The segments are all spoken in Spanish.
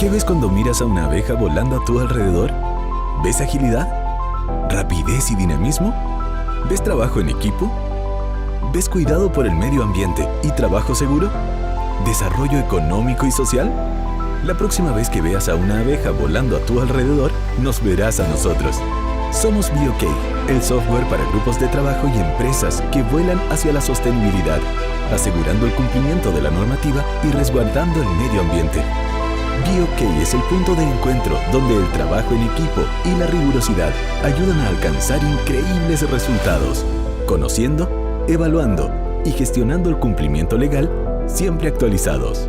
¿Qué ves cuando miras a una abeja volando a tu alrededor? ¿Ves agilidad? ¿Rapidez y dinamismo? ¿Ves trabajo en equipo? ¿Ves cuidado por el medio ambiente y trabajo seguro? ¿Desarrollo económico y social? La próxima vez que veas a una abeja volando a tu alrededor, nos verás a nosotros. Somos BOK, el software para grupos de trabajo y empresas que vuelan hacia la sostenibilidad, asegurando el cumplimiento de la normativa y resguardando el medio ambiente. BOK es el punto de encuentro donde el trabajo en equipo y la rigurosidad ayudan a alcanzar increíbles resultados, conociendo, evaluando y gestionando el cumplimiento legal, siempre actualizados.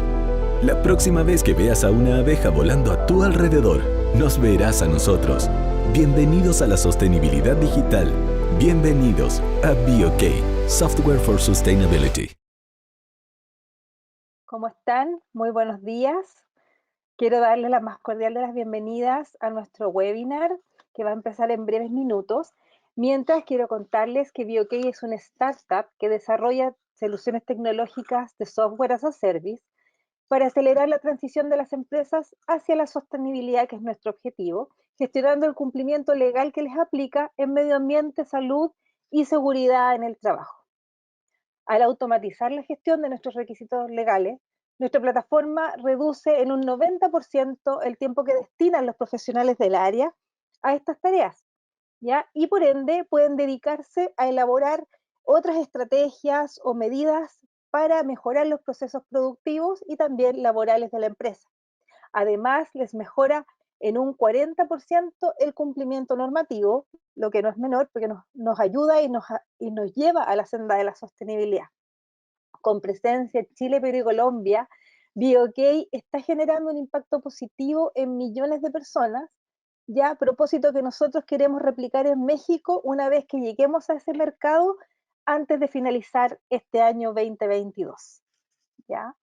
La próxima vez que veas a una abeja volando a tu alrededor, nos verás a nosotros. Bienvenidos a la sostenibilidad digital. Bienvenidos a BOK, Software for Sustainability. ¿Cómo están? Muy buenos días. Quiero darles la más cordial de las bienvenidas a nuestro webinar que va a empezar en breves minutos. Mientras quiero contarles que BOK es una startup que desarrolla soluciones tecnológicas de software as a service para acelerar la transición de las empresas hacia la sostenibilidad, que es nuestro objetivo, gestionando el cumplimiento legal que les aplica en medio ambiente, salud y seguridad en el trabajo. Al automatizar la gestión de nuestros requisitos legales, nuestra plataforma reduce en un 90% el tiempo que destinan los profesionales del área a estas tareas, ¿ya? Y por ende pueden dedicarse a elaborar otras estrategias o medidas para mejorar los procesos productivos y también laborales de la empresa. Además, les mejora en un 40% el cumplimiento normativo, lo que no es menor porque nos ayuda y nos lleva a la senda de la sostenibilidad. Con presencia en Chile, Perú y Colombia, BOK está generando un impacto positivo en millones de personas, ya a propósito que nosotros queremos replicar en México una vez que lleguemos a ese mercado antes de finalizar este año 2022. ¿Ya?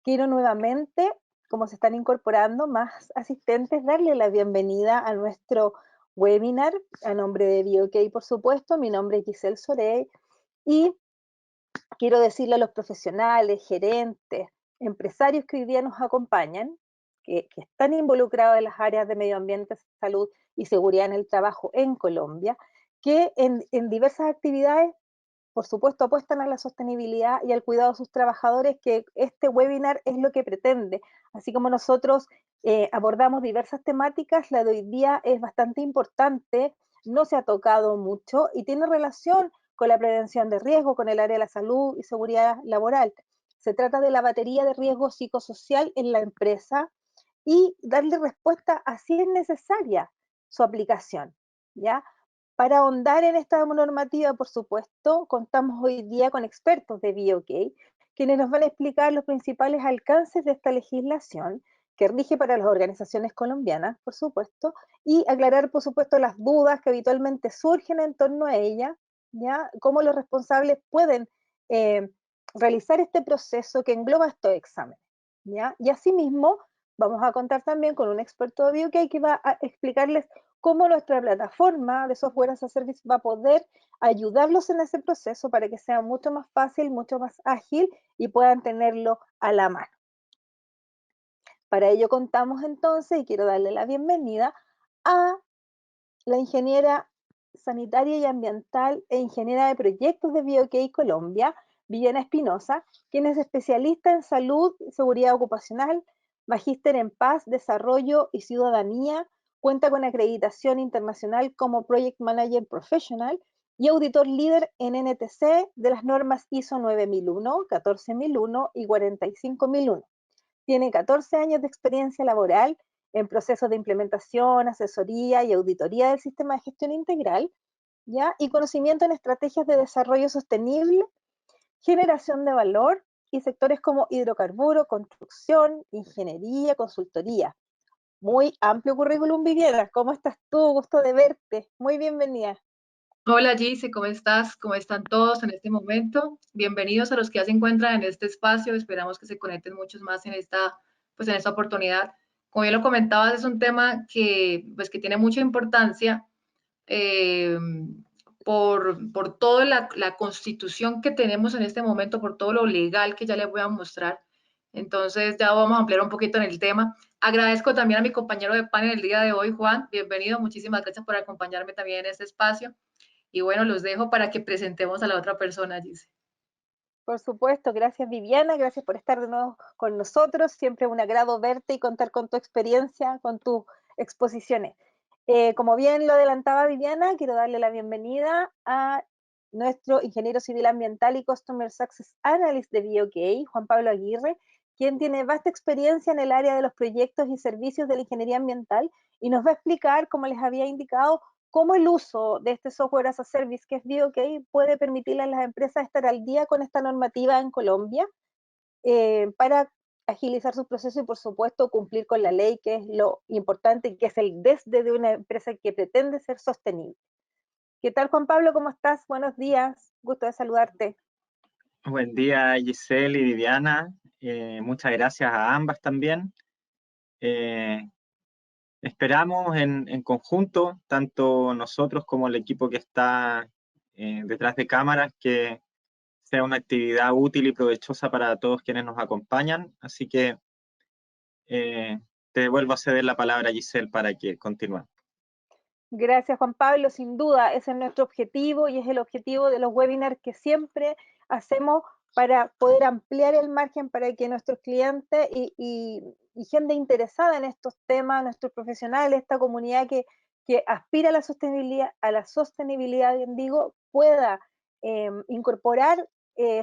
Quiero nuevamente, como se están incorporando más asistentes, darle la bienvenida a nuestro webinar a nombre de BOK, por supuesto. Mi nombre es Giselle Sorey y quiero decirle a los profesionales, gerentes, empresarios que hoy día nos acompañan, que están involucrados en las áreas de medio ambiente, salud y seguridad en el trabajo en Colombia, que en diversas actividades, por supuesto, apuestan a la sostenibilidad y al cuidado de sus trabajadores, que este webinar es lo que pretende. Así como nosotros abordamos diversas temáticas, la de hoy día es bastante importante, no se ha tocado mucho y tiene relación con la prevención de riesgo, con el área de la salud y seguridad laboral. Se trata de la batería de riesgo psicosocial en la empresa y darle respuesta a si es necesaria su aplicación, ¿ya? Para ahondar en esta normativa, por supuesto, contamos hoy día con expertos de BOK, quienes nos van a explicar los principales alcances de esta legislación que rige para las organizaciones colombianas, por supuesto, y aclarar, por supuesto, las dudas que habitualmente surgen en torno a ella, ¿ya? Cómo los responsables pueden eh, realizar este proceso que engloba estos exámenes, ¿ya? Y asimismo, vamos a contar también con un experto de BOK que va a explicarles cómo nuestra plataforma de software as a service va a poder ayudarlos en ese proceso para que sea mucho más fácil, mucho más ágil y puedan tenerlo a la mano. Para ello contamos entonces, y quiero darle la bienvenida a la ingeniera sanitaria y ambiental e ingeniera de proyectos de BOK Colombia, Villena Espinosa, quien es especialista en salud y seguridad ocupacional, magíster en paz, desarrollo y ciudadanía, cuenta con acreditación internacional como Project Manager Professional y auditor líder en NTC de las normas ISO 9001, 14001 y 45001. Tiene 14 años de experiencia laboral en procesos de implementación, asesoría y auditoría del sistema de gestión integral, ¿ya? Y conocimiento en estrategias de desarrollo sostenible, generación de valor y sectores como hidrocarburo, construcción, ingeniería, consultoría. Muy amplio currículum, Viviana. ¿Cómo estás tú? Gusto de verte. Muy bienvenida. Hola Gise, ¿cómo estás? ¿Cómo están todos en este momento? Bienvenidos a los que ya se encuentran en este espacio. Esperamos que se conecten muchos más pues en esta oportunidad. Como ya lo comentabas, es un tema que tiene mucha importancia eh, por toda la constitución que tenemos en este momento, por todo lo legal que ya les voy a mostrar. Entonces ya vamos a ampliar un poquito en el tema. Agradezco también a mi compañero de panel el día de hoy, Juan. Bienvenido, muchísimas gracias por acompañarme también en este espacio. Y bueno, los dejo para que presentemos a la otra persona, Gise. Por supuesto, gracias Viviana, gracias por estar de nuevo con nosotros. Siempre un agrado verte y contar con tu experiencia, con tus exposiciones. Como bien lo adelantaba Viviana, quiero darle la bienvenida a nuestro ingeniero civil ambiental y Customer Success Analyst de BOK, Juan Pablo Aguirre, quien tiene vasta experiencia en el área de los proyectos y servicios de la ingeniería ambiental y nos va a explicar, como les había indicado, cómo el uso de este software as a service que es BOK puede permitirle a las empresas estar al día con esta normativa en Colombia para agilizar su proceso y por supuesto cumplir con la ley, que es lo importante, que es el desde de una empresa que pretende ser sostenible. ¿Qué tal, Juan Pablo? ¿Cómo estás? Buenos días, gusto de saludarte. Buen día, Giselle y Viviana. Muchas gracias a ambas también. Esperamos en conjunto, tanto nosotros como el equipo que está detrás de cámaras, que sea una actividad útil y provechosa para todos quienes nos acompañan. Así que te vuelvo a ceder la palabra, Giselle, para que continúe. Gracias, Juan Pablo. Sin duda, ese es nuestro objetivo y es el objetivo de los webinars que siempre hacemos para poder ampliar el margen para que nuestros clientes y gente interesada en estos temas, nuestros profesionales, esta comunidad que aspira a la sostenibilidad, bien digo, pueda incorporar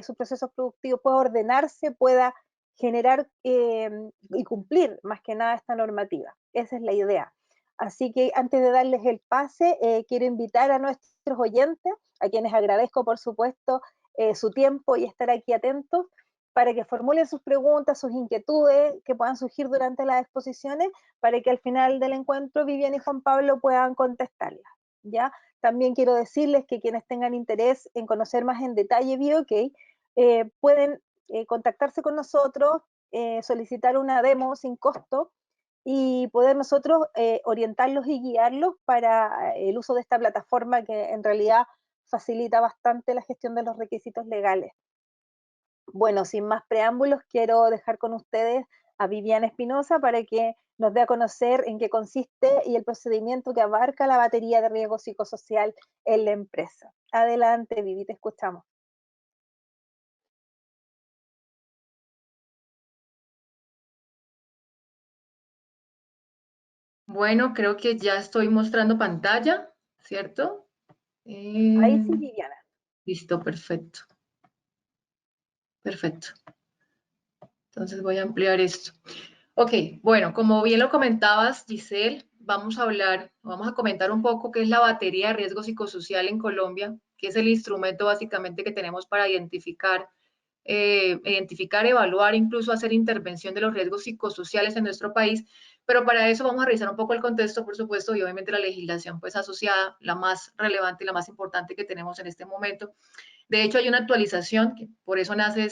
sus procesos productivos, pueda ordenarse, pueda generar y cumplir más que nada esta normativa. Esa es la idea. Así que antes de darles el pase, quiero invitar a nuestros oyentes, a quienes agradezco por supuesto su tiempo y estar aquí atentos, para que formulen sus preguntas, sus inquietudes que puedan surgir durante las exposiciones, para que al final del encuentro Viviana y Juan Pablo puedan contestarlas. ¿Ya? También quiero decirles que quienes tengan interés en conocer más en detalle BOK, pueden contactarse con nosotros, solicitar una demo sin costo, y poder nosotros orientarlos y guiarlos para el uso de esta plataforma que en realidad facilita bastante la gestión de los requisitos legales. Bueno, sin más preámbulos, quiero dejar con ustedes a Viviana Espinosa para que nos dé a conocer en qué consiste y el procedimiento que abarca la batería de riesgo psicosocial en la empresa. Adelante, Vivi, te escuchamos. Bueno, creo que ya estoy mostrando pantalla, ¿cierto? Ahí sí, Viviana. Listo, perfecto. Perfecto. Entonces voy a ampliar esto. Ok, bueno, como bien lo comentabas, Giselle, vamos a comentar un poco qué es la batería de riesgo psicosocial en Colombia, que es el instrumento básicamente que tenemos para identificar, evaluar, incluso hacer intervención de los riesgos psicosociales en nuestro país. Pero para eso vamos a revisar un poco el contexto, por supuesto, y obviamente la legislación pues asociada, la más relevante y la más importante que tenemos en este momento. De hecho, hay una actualización, que por eso nace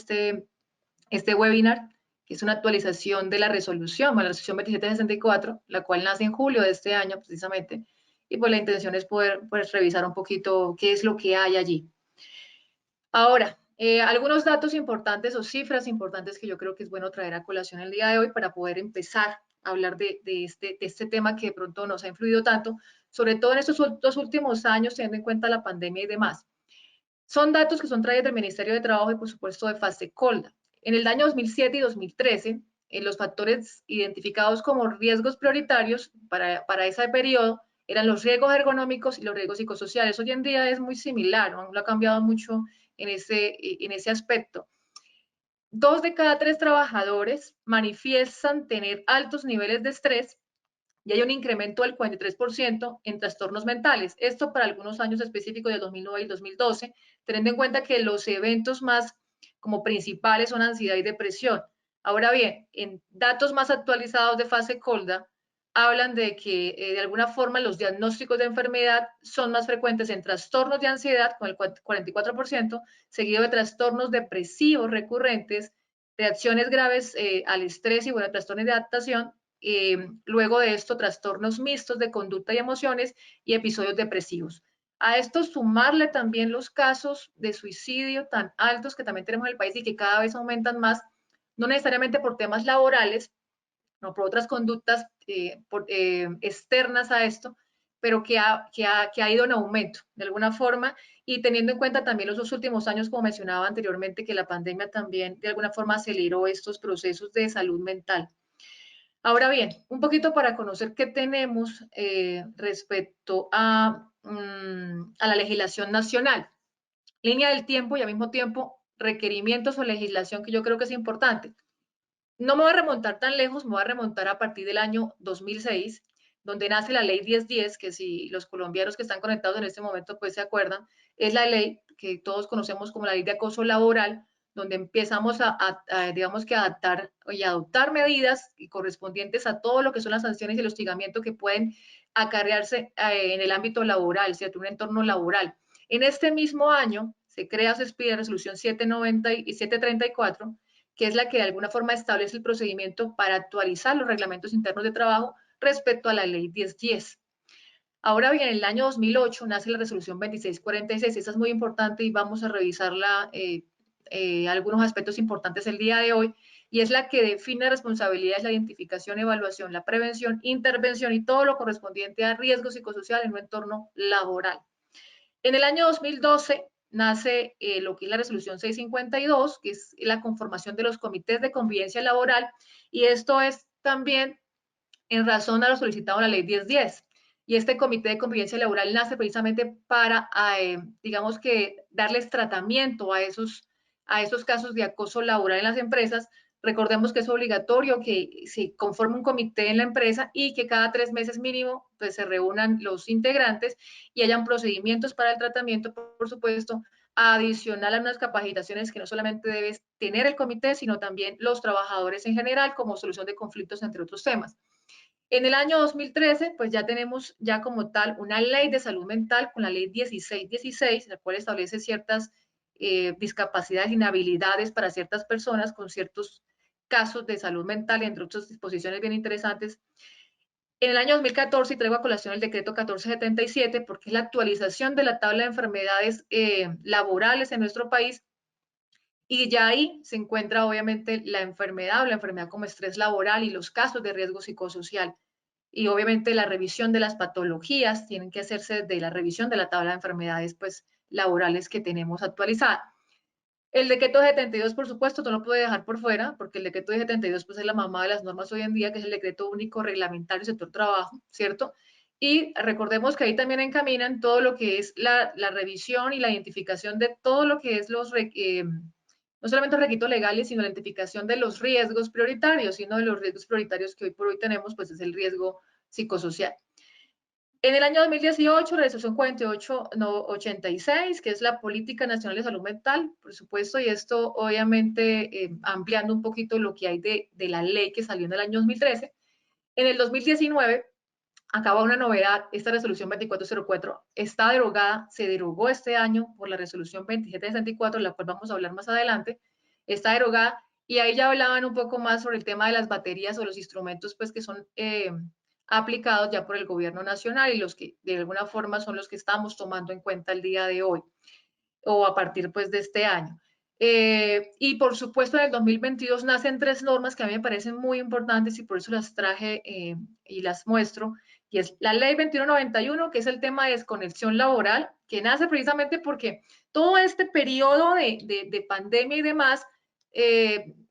este webinar, que es una actualización de la resolución 2764, la cual nace en julio de este año precisamente, y pues la intención es poder pues, revisar un poquito qué es lo que hay allí. Ahora, algunos datos importantes o cifras importantes que yo creo que es bueno traer a colación el día de hoy para poder empezar a hablar de este tema que de pronto nos ha influido tanto, sobre todo en estos dos últimos años, teniendo en cuenta la pandemia y demás. Son datos que son traídos del Ministerio de Trabajo y, por supuesto, de FASECOLDA. En el año 2007 y 2013, los factores identificados como riesgos prioritarios para ese periodo eran los riesgos ergonómicos y los riesgos psicosociales. Hoy en día es muy similar, no ha cambiado mucho en ese aspecto. 2 de cada 3 trabajadores manifiestan tener altos niveles de estrés y hay un incremento del 43% en trastornos mentales. Esto para algunos años específicos de 2009 y 2012, teniendo en cuenta que los eventos más como principales son ansiedad y depresión. Ahora bien, en datos más actualizados de FASECOLDA, hablan de que de alguna forma los diagnósticos de enfermedad son más frecuentes en trastornos de ansiedad, con el 44%, seguido de trastornos depresivos recurrentes, reacciones graves al estrés y bueno, trastornos de adaptación, luego de esto trastornos mixtos de conducta y emociones y episodios depresivos. A esto sumarle también los casos de suicidio tan altos que también tenemos en el país y que cada vez aumentan más, no necesariamente por temas laborales, no por otras conductas externas a esto, pero que ha ido en aumento de alguna forma, y teniendo en cuenta también los dos últimos años, como mencionaba anteriormente, que la pandemia también de alguna forma aceleró estos procesos de salud mental. Ahora bien, un poquito para conocer qué tenemos respecto a la legislación nacional. Línea del tiempo y al mismo tiempo requerimientos o legislación que yo creo que es importante. No me voy a remontar tan lejos, me voy a remontar a partir del año 2006, donde nace la ley 1010, que si los colombianos que están conectados en este momento pues se acuerdan, es la ley que todos conocemos como la ley de acoso laboral, donde empezamos digamos que adaptar y adoptar medidas correspondientes a todo lo que son las sanciones y el hostigamiento que pueden acarrearse en el ámbito laboral, ¿cierto? Un entorno laboral. En este mismo año se crea, se expide la resolución 790 y 734, que es la que de alguna forma establece el procedimiento para actualizar los reglamentos internos de trabajo respecto a la ley 1010. Ahora bien, en el año 2008 nace la resolución 2646, esta es muy importante y vamos a revisarla, algunos aspectos importantes el día de hoy, y es la que define responsabilidades, la identificación, evaluación, la prevención, intervención y todo lo correspondiente a riesgo psicosocial en un entorno laboral. En el año 2012 nace lo que es la resolución 652, que es la conformación de los comités de convivencia laboral, y esto es también en razón a lo solicitado en la ley 1010. Y este comité de convivencia laboral nace precisamente para, digamos que, darles tratamiento a esos casos de acoso laboral en las empresas. Recordemos que es obligatorio que se conforme un comité en la empresa y que cada 3 meses mínimo pues, se reúnan los integrantes y hayan procedimientos para el tratamiento, por supuesto, adicional a unas capacitaciones que no solamente debe tener el comité, sino también los trabajadores en general como solución de conflictos, entre otros temas. En el año 2013, pues ya tenemos ya como tal una ley de salud mental con la ley 1616, la cual establece ciertas discapacidades, inhabilidades para ciertas personas con ciertos casos de salud mental, entre otras disposiciones bien interesantes. En el año 2014, y traigo a colación el decreto 1477, porque es la actualización de la tabla de enfermedades laborales en nuestro país, y ya ahí se encuentra obviamente la enfermedad o la enfermedad como estrés laboral y los casos de riesgo psicosocial. Y obviamente la revisión de las patologías tienen que hacerse de la revisión de la tabla de enfermedades pues, laborales que tenemos actualizada. El decreto 72, por supuesto, no lo puede dejar por fuera, porque el decreto 72 pues, es la mamá de las normas hoy en día, que es el decreto único reglamentario del sector trabajo, ¿cierto? Y recordemos que ahí también encaminan todo lo que es la revisión y la identificación de todo lo que es no solamente los requisitos legales, sino la identificación de los riesgos prioritarios, sino de los riesgos prioritarios que hoy por hoy tenemos, pues es el riesgo psicosocial. En el año 2018, la resolución 4886, que es la Política Nacional de Salud Mental, por supuesto, y esto obviamente ampliando un poquito lo que hay de la ley que salió en el año 2013. En el 2019 acaba una novedad, esta resolución 2404 está derogada, se derogó este año por la resolución 2764, la cual vamos a hablar más adelante, está derogada, y ahí ya hablaban un poco más sobre el tema de las baterías o los instrumentos pues que son aplicados ya por el gobierno nacional y los que de alguna forma son los que estamos tomando en cuenta el día de hoy o a partir pues de este año. Y por supuesto en el 2022 nacen 3 normas que a mí me parecen muy importantes y por eso las traje y las muestro, y es la ley 2191, que es el tema de desconexión laboral, que nace precisamente porque todo este periodo de pandemia y demás,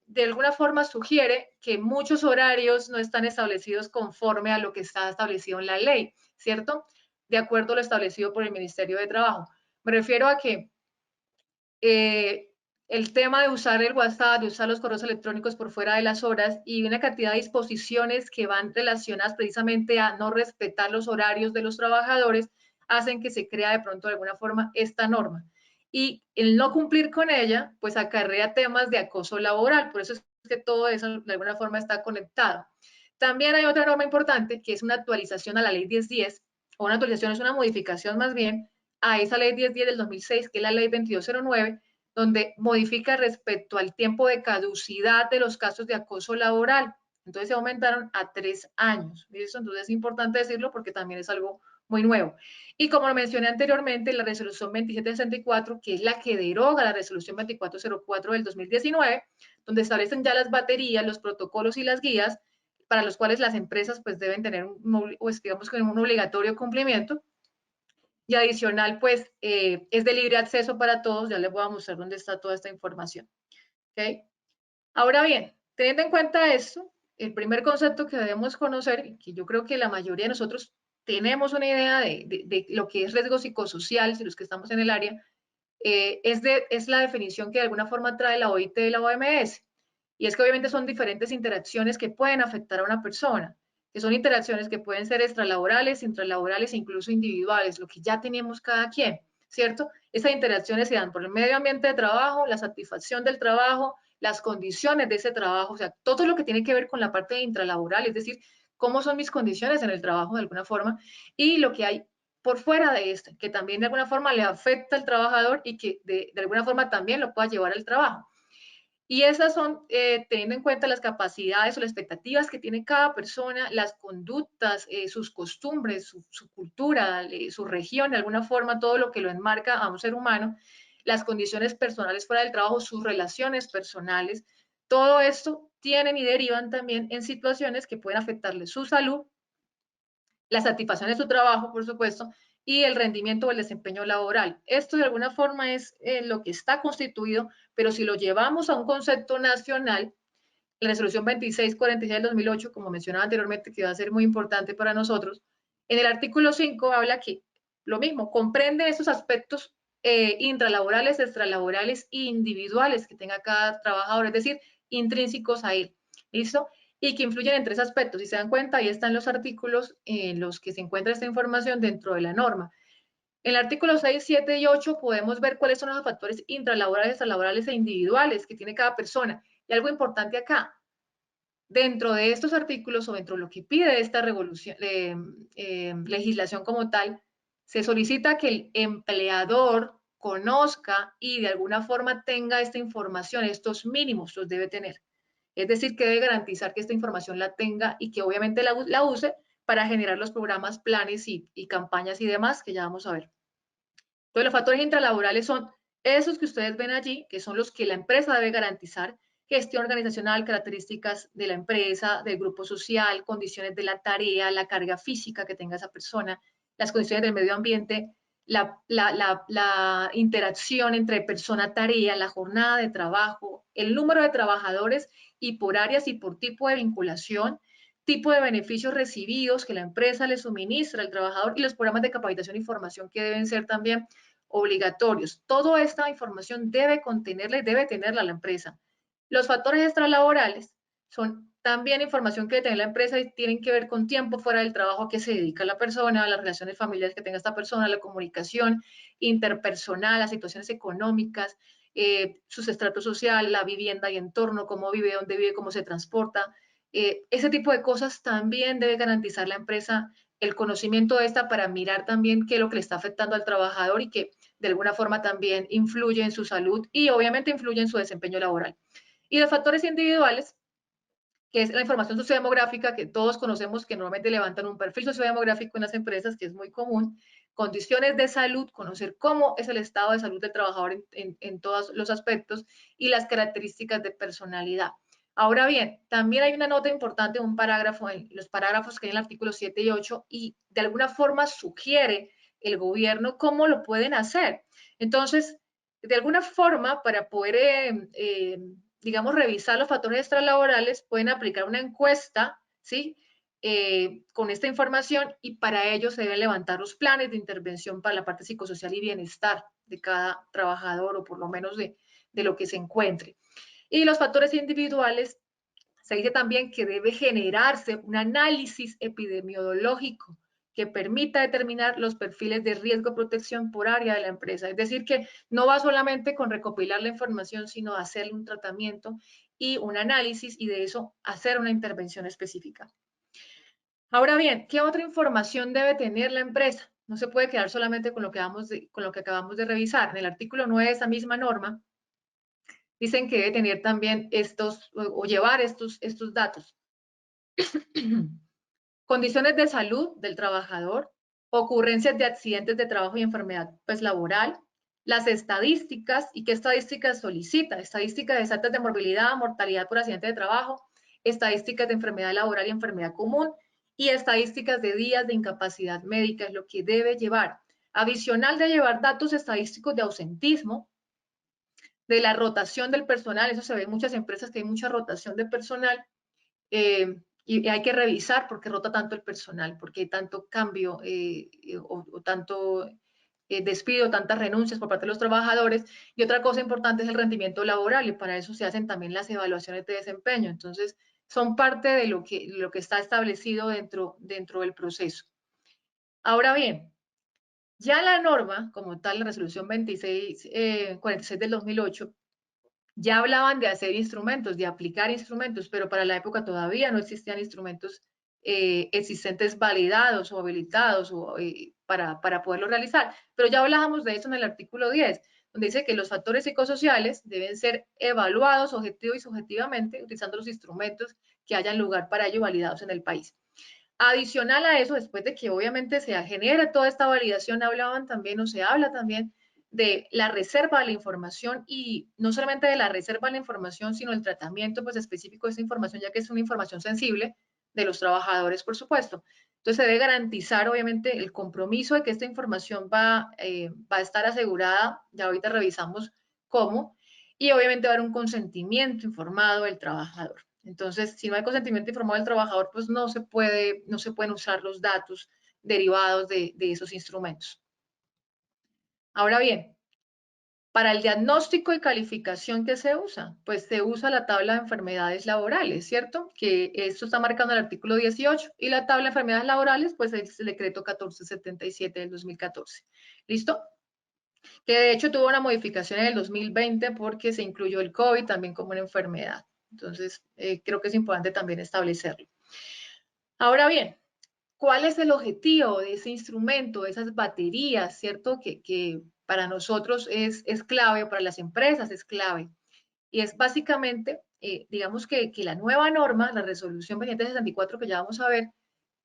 de alguna forma sugiere que muchos horarios no están establecidos conforme a lo que está establecido en la ley, ¿cierto? De acuerdo a lo establecido por el Ministerio de Trabajo. Me refiero a que el tema de usar el WhatsApp, de usar los correos electrónicos por fuera de las horas y una cantidad de disposiciones que van relacionadas precisamente a no respetar los horarios de los trabajadores, hacen que se crea de pronto de alguna forma esta norma. Y el no cumplir con ella, pues acarrea temas de acoso laboral. Por eso es que todo eso de alguna forma está conectado. También hay otra norma importante que es una actualización a la ley 1010, o una actualización es una modificación más bien, a esa ley 1010 del 2006, que es la ley 2209, donde modifica respecto al tiempo de caducidad de los casos de acoso laboral. Entonces se aumentaron a 3 años. ¿Listo? Entonces es importante decirlo porque también es algo muy nuevo. Y como lo mencioné anteriormente, la resolución 2764, que es la que deroga la resolución 2404 del 2019, donde establecen ya las baterías, los protocolos y las guías para los cuales las empresas pues deben tener digamos que un obligatorio cumplimiento. Y adicional, pues, es de libre acceso para todos. Ya les voy a mostrar dónde está toda esta información. ¿Okay? Ahora bien, teniendo en cuenta esto, el primer concepto que debemos conocer, que yo creo que la mayoría de nosotros tenemos una idea de lo que es riesgo psicosocial, si los que estamos en el área, es la definición que de alguna forma trae la OIT y la OMS. Y es que obviamente son diferentes interacciones que pueden afectar a una persona, que son interacciones que pueden ser extralaborales, intralaborales e incluso individuales, lo que ya tenemos cada quien, ¿cierto? Esas interacciones se dan por el medio ambiente de trabajo, la satisfacción del trabajo, las condiciones de ese trabajo, o sea, todo lo que tiene que ver con la parte intralaboral, es decir, cómo son mis condiciones en el trabajo de alguna forma, y lo que hay por fuera de este, que también de alguna forma le afecta al trabajador y que de alguna forma también lo pueda llevar al trabajo. Y esas son, teniendo en cuenta las capacidades o las expectativas que tiene cada persona, las conductas, sus costumbres, su cultura, su región, de alguna forma, todo lo que lo enmarca a un ser humano, las condiciones personales fuera del trabajo, sus relaciones personales, todo esto tienen y derivan también en situaciones que pueden afectarle su salud, la satisfacción de su trabajo, por supuesto, y el rendimiento o el desempeño laboral. Esto de alguna forma es lo que está constituido, pero si lo llevamos a un concepto nacional, la resolución 2646 del 2008, como mencionaba anteriormente, que va a ser muy importante para nosotros, en el artículo 5 habla que lo mismo, comprende esos aspectos intralaborales, extralaborales e individuales que tenga cada trabajador, es decir, intrínsecos a él. ¿Listo? Y que influyen en tres aspectos. Si se dan cuenta, ahí están los artículos en los que se encuentra esta información dentro de la norma. En el artículo 6, 7 y 8 podemos ver cuáles son los factores intralaborales, extralaborales e individuales que tiene cada persona. Y algo importante acá, dentro de estos artículos o dentro de lo que pide esta legislación como tal, se solicita que el empleador conozca y de alguna forma tenga esta información, estos mínimos los debe tener. Es decir, que debe garantizar que esta información la tenga y que obviamente la use para generar los programas, planes y campañas y demás que ya vamos a ver. Entonces, los factores intralaborales son esos que ustedes ven allí, que son los que la empresa debe garantizar: gestión organizacional, características de la empresa, del grupo social, condiciones de la tarea, la carga física que tenga esa persona, las condiciones del medio ambiente, la interacción entre persona-tarea, la jornada de trabajo, el número de trabajadores y por áreas y por tipo de vinculación, tipo de beneficios recibidos que la empresa le suministra al trabajador y los programas de capacitación y formación que deben ser también obligatorios. Toda esta información debe contenerla y debe tenerla la empresa. Los factores extralaborales son también información que debe tener la empresa y tienen que ver con tiempo fuera del trabajo a que se dedica la persona, a las relaciones familiares que tenga esta persona, la comunicación interpersonal, las situaciones económicas, sus estratos social, la vivienda y entorno, cómo vive, dónde vive, cómo se transporta. Ese tipo de cosas también debe garantizar la empresa el conocimiento de esta para mirar también qué es lo que le está afectando al trabajador y que de alguna forma también influye en su salud y obviamente influye en su desempeño laboral. Y los factores individuales, que es la información sociodemográfica que todos conocemos, que normalmente levantan un perfil sociodemográfico en las empresas, que es muy común, condiciones de salud, conocer cómo es el estado de salud del trabajador en todos los aspectos y las características de personalidad. Ahora bien, también hay una nota importante, un parágrafo, en los parágrafos que hay en el artículo 7 y 8, y de alguna forma sugiere el gobierno cómo lo pueden hacer. Entonces, de alguna forma, para poder, digamos, revisar los factores extralaborales, pueden aplicar una encuesta, ¿sí? Con esta información y para ello se deben levantar los planes de intervención para la parte psicosocial y bienestar de cada trabajador o por lo menos de lo que se encuentre. Y los factores individuales, se dice también que debe generarse un análisis epidemiológico que permita determinar los perfiles de riesgo de protección por área de la empresa. Es decir, que no va solamente con recopilar la información, sino hacerle un tratamiento y un análisis y de eso hacer una intervención específica. Ahora bien, ¿qué otra información debe tener la empresa? No se puede quedar solamente con lo que acabamos de revisar. En el artículo 9 de esa misma norma, dicen que debe tener también estos, o llevar estos datos. Condiciones de salud del trabajador, ocurrencias de accidentes de trabajo y enfermedad pues, laboral, las estadísticas, y qué estadísticas solicita, estadísticas de tasas de morbilidad, mortalidad por accidente de trabajo, estadísticas de enfermedad laboral y enfermedad común, y estadísticas de días de incapacidad médica, es lo que debe llevar. Adicional de llevar datos estadísticos de ausentismo, de la rotación del personal, eso se ve en muchas empresas que hay mucha rotación de personal, y hay que revisar por qué rota tanto el personal, por qué hay tanto cambio o tanto despido, tantas renuncias por parte de los trabajadores. Y otra cosa importante es el rendimiento laboral, y para eso se hacen también las evaluaciones de desempeño. Entonces, son parte de lo que está establecido dentro del proceso. Ahora bien, ya la norma, como tal, la resolución 46 del 2008, ya hablaban de hacer instrumentos, de aplicar instrumentos, pero para la época todavía no existían instrumentos existentes validados o habilitados para poderlo realizar. Pero ya hablábamos de eso en el artículo 10, donde dice que los factores psicosociales deben ser evaluados objetivo y subjetivamente utilizando los instrumentos que hayan lugar para ello validados en el país. Adicional a eso, después de que obviamente se genere toda esta validación, hablaban también o se habla también de la reserva de la información, y no solamente de la reserva de la información, sino el tratamiento pues, específico de esa información, ya que es una información sensible de los trabajadores, por supuesto. Entonces se debe garantizar obviamente el compromiso de que esta información va a estar asegurada, ya ahorita revisamos cómo, y obviamente va a haber un consentimiento informado del trabajador. Entonces, si no hay consentimiento informado del trabajador, pues no se pueden usar los datos derivados de esos instrumentos. Ahora bien, para el diagnóstico y calificación que se usa, pues se usa la tabla de enfermedades laborales, ¿cierto? Que esto está marcado en el artículo 18, y la tabla de enfermedades laborales, pues es el decreto 1477 del 2014. ¿Listo? Que de hecho tuvo una modificación en el 2020 porque se incluyó el COVID también como una enfermedad. Entonces, creo que es importante también establecerlo. Ahora bien, ¿cuál es el objetivo de ese instrumento, de esas baterías, cierto? Que para nosotros es clave, para las empresas es clave. Y es básicamente, digamos que la nueva norma, la resolución 2064 que ya vamos a ver,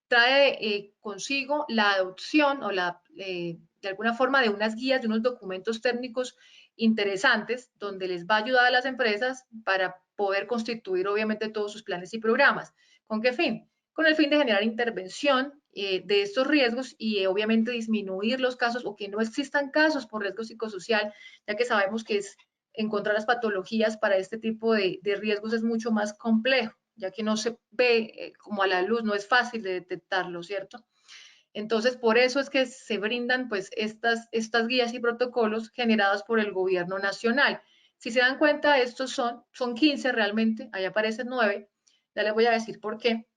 trae consigo la adopción o de alguna forma de unas guías, de unos documentos técnicos interesantes, donde les va a ayudar a las empresas para poder constituir obviamente todos sus planes y programas. ¿Con qué fin? Con el fin de generar intervención de estos riesgos y obviamente disminuir los casos, o que no existan casos por riesgo psicosocial, ya que sabemos que encontrar las patologías para este tipo de riesgos es mucho más complejo, ya que no se ve como a la luz, no es fácil de detectarlo, ¿cierto? Entonces, por eso es que se brindan pues estas guías y protocolos generados por el gobierno nacional. Si se dan cuenta, estos son 15 realmente, ahí aparecen 9, ya les voy a decir por qué.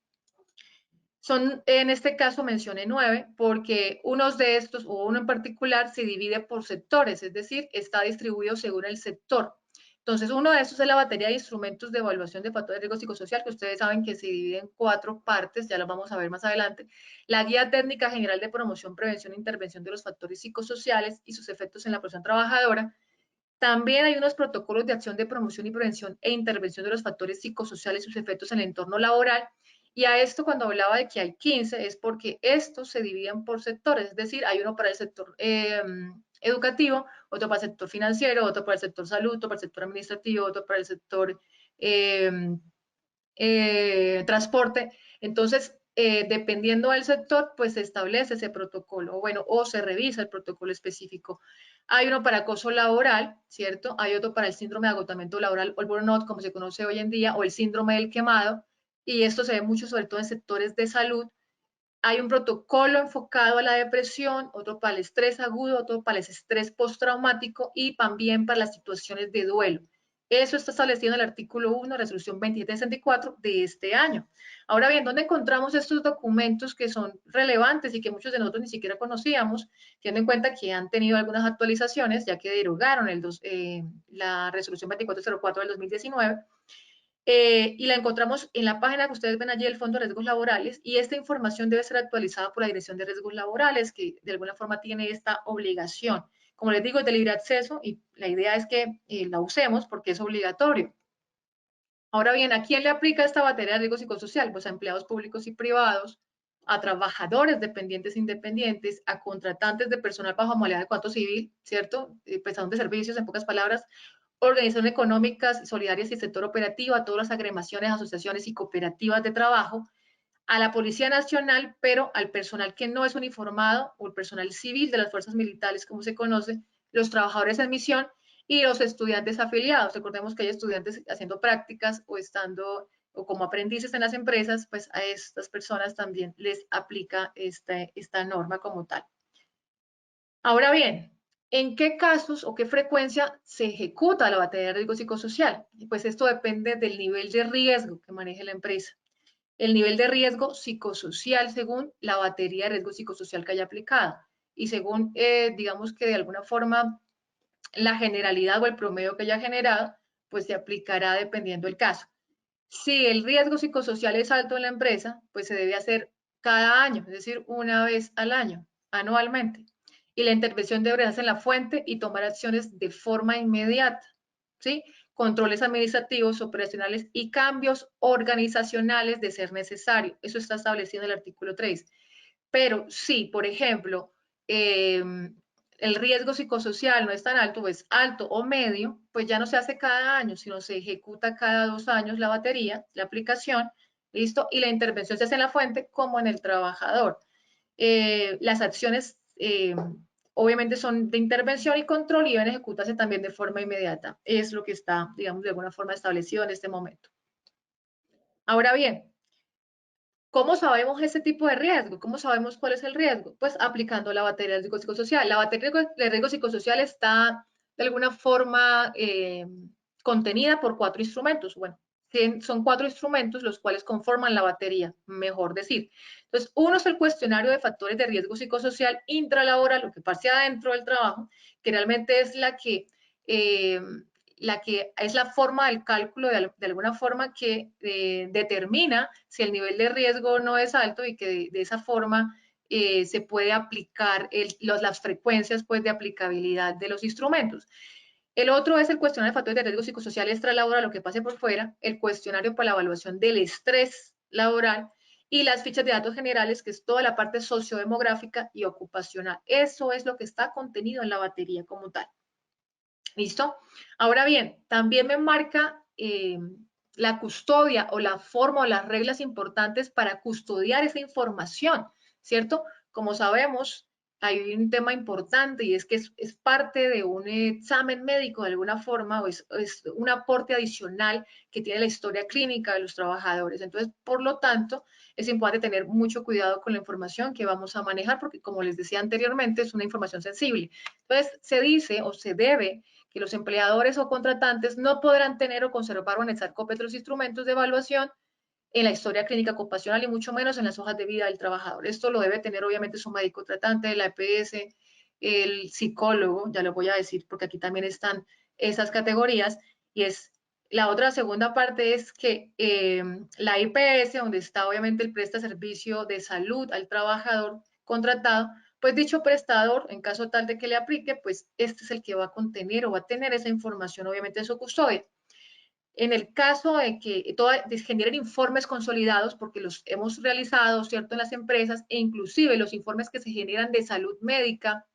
Son, en este caso mencioné 9, porque unos de estos, o uno en particular, se divide por sectores, es decir, está distribuido según el sector. Entonces, uno de estos es la batería de instrumentos de evaluación de factores de riesgo psicosocial, que ustedes saben que se divide en 4 partes, ya lo vamos a ver más adelante. La Guía Técnica General de Promoción, Prevención e Intervención de los Factores Psicosociales y sus efectos en la población trabajadora. También hay unos protocolos de acción de promoción y prevención e intervención de los factores psicosociales y sus efectos en el entorno laboral. Y a esto, cuando hablaba de que hay 15, es porque estos se dividen por sectores, es decir, hay uno para el sector educativo, otro para el sector financiero, otro para el sector salud, otro para el sector administrativo, otro para el sector transporte. Entonces, dependiendo del sector, pues se establece ese protocolo, bueno, o se revisa el protocolo específico. Hay uno para acoso laboral, ¿cierto? Hay otro para el síndrome de agotamiento laboral, o el burnout, como se conoce hoy en día, o el síndrome del quemado, y esto se ve mucho sobre todo en sectores de salud. Hay un protocolo enfocado a la depresión, otro para el estrés agudo, otro para el estrés postraumático y también para las situaciones de duelo. Eso está establecido en el artículo 1, resolución 2764 de este año. Ahora bien, ¿dónde encontramos estos documentos que son relevantes y que muchos de nosotros ni siquiera conocíamos, teniendo en cuenta que han tenido algunas actualizaciones, ya que derogaron la resolución 2404 del 2019? Y la encontramos en la página que ustedes ven allí, el Fondo de Riesgos Laborales, y esta información debe ser actualizada por la Dirección de Riesgos Laborales, que de alguna forma tiene esta obligación. Como les digo, es de libre acceso, y la idea es que la usemos porque es obligatorio. Ahora bien, ¿a quién le aplica esta batería de riesgo psicosocial? Pues a empleados públicos y privados, a trabajadores dependientes e independientes, a contratantes de personal bajo modalidad de contrato civil, ¿cierto? Prestación de servicios, en pocas palabras, organizaciones económicas, solidarias y sector operativo, a todas las agremiaciones, asociaciones y cooperativas de trabajo, a la Policía Nacional, pero al personal que no es uniformado o el personal civil de las fuerzas militares, como se conoce, los trabajadores en misión y los estudiantes afiliados. Recordemos que hay estudiantes haciendo prácticas o estando o como aprendices en las empresas, pues a estas personas también les aplica esta norma como tal. Ahora bien, ¿en qué casos o qué frecuencia se ejecuta la batería de riesgo psicosocial? Pues esto depende del nivel de riesgo que maneje la empresa. El nivel de riesgo psicosocial según la batería de riesgo psicosocial que haya aplicado y según, digamos que de alguna forma, la generalidad o el promedio que haya generado, pues se aplicará dependiendo del caso. Si el riesgo psicosocial es alto en la empresa, pues se debe hacer cada año, es decir, una vez al año, anualmente. Y la intervención debe hacerse en la fuente y tomar acciones de forma inmediata, ¿sí? Controles administrativos, operacionales y cambios organizacionales de ser necesario. Eso está establecido en el artículo 3. Pero si, por ejemplo, el riesgo psicosocial no es tan alto, o es alto o medio, pues ya no se hace cada año, sino se ejecuta cada 2 años la batería, la aplicación, ¿listo? Y la intervención se hace en la fuente como en el trabajador. Las acciones obviamente son de intervención y control y deben ejecutarse también de forma inmediata. Es lo que está, digamos, de alguna forma establecido en este momento. Ahora bien, ¿cómo sabemos ese tipo de riesgo? ¿Cómo sabemos cuál es el riesgo? Pues aplicando la batería de riesgo psicosocial. La batería de riesgo psicosocial está de alguna forma contenida por 4 instrumentos. Bueno, son 4 instrumentos los cuales conforman la batería, mejor decir. Entonces, uno es el cuestionario de factores de riesgo psicosocial intralaboral, lo que pasa adentro del trabajo, que realmente es la que es la forma del cálculo de alguna forma que determina si el nivel de riesgo no es alto y que de esa forma se puede aplicar las frecuencias pues, de aplicabilidad de los instrumentos. El otro es el cuestionario de factores de riesgo psicosocial extralaboral, lo que pase por fuera, el cuestionario para la evaluación del estrés laboral y las fichas de datos generales, que es toda la parte sociodemográfica y ocupacional. Eso es lo que está contenido en la batería como tal. ¿Listo? Ahora bien, también me marca la custodia o la forma o las reglas importantes para custodiar esa información, ¿cierto? Como sabemos, hay un tema importante y es que es parte de un examen médico de alguna forma o es un aporte adicional que tiene la historia clínica de los trabajadores. Entonces, por lo tanto, es importante tener mucho cuidado con la información que vamos a manejar porque, como les decía anteriormente, es una información sensible. Entonces, se dice o se debe que los empleadores o contratantes no podrán tener o conservar o anexar copias de los instrumentos de evaluación en la historia clínica ocupacional y mucho menos en las hojas de vida del trabajador. Esto lo debe tener obviamente su médico tratante, la EPS, el psicólogo, ya lo voy a decir porque aquí también están esas categorías, y es la otra segunda parte es que la IPS, donde está obviamente el presta servicio de salud al trabajador contratado, pues dicho prestador, en caso tal de que le aplique, pues este es el que va a contener o va a tener esa información obviamente de su custodia. En el caso de que generen informes consolidados, porque los hemos realizado, ¿cierto?, en las empresas, e inclusive los informes que se generan de salud médica,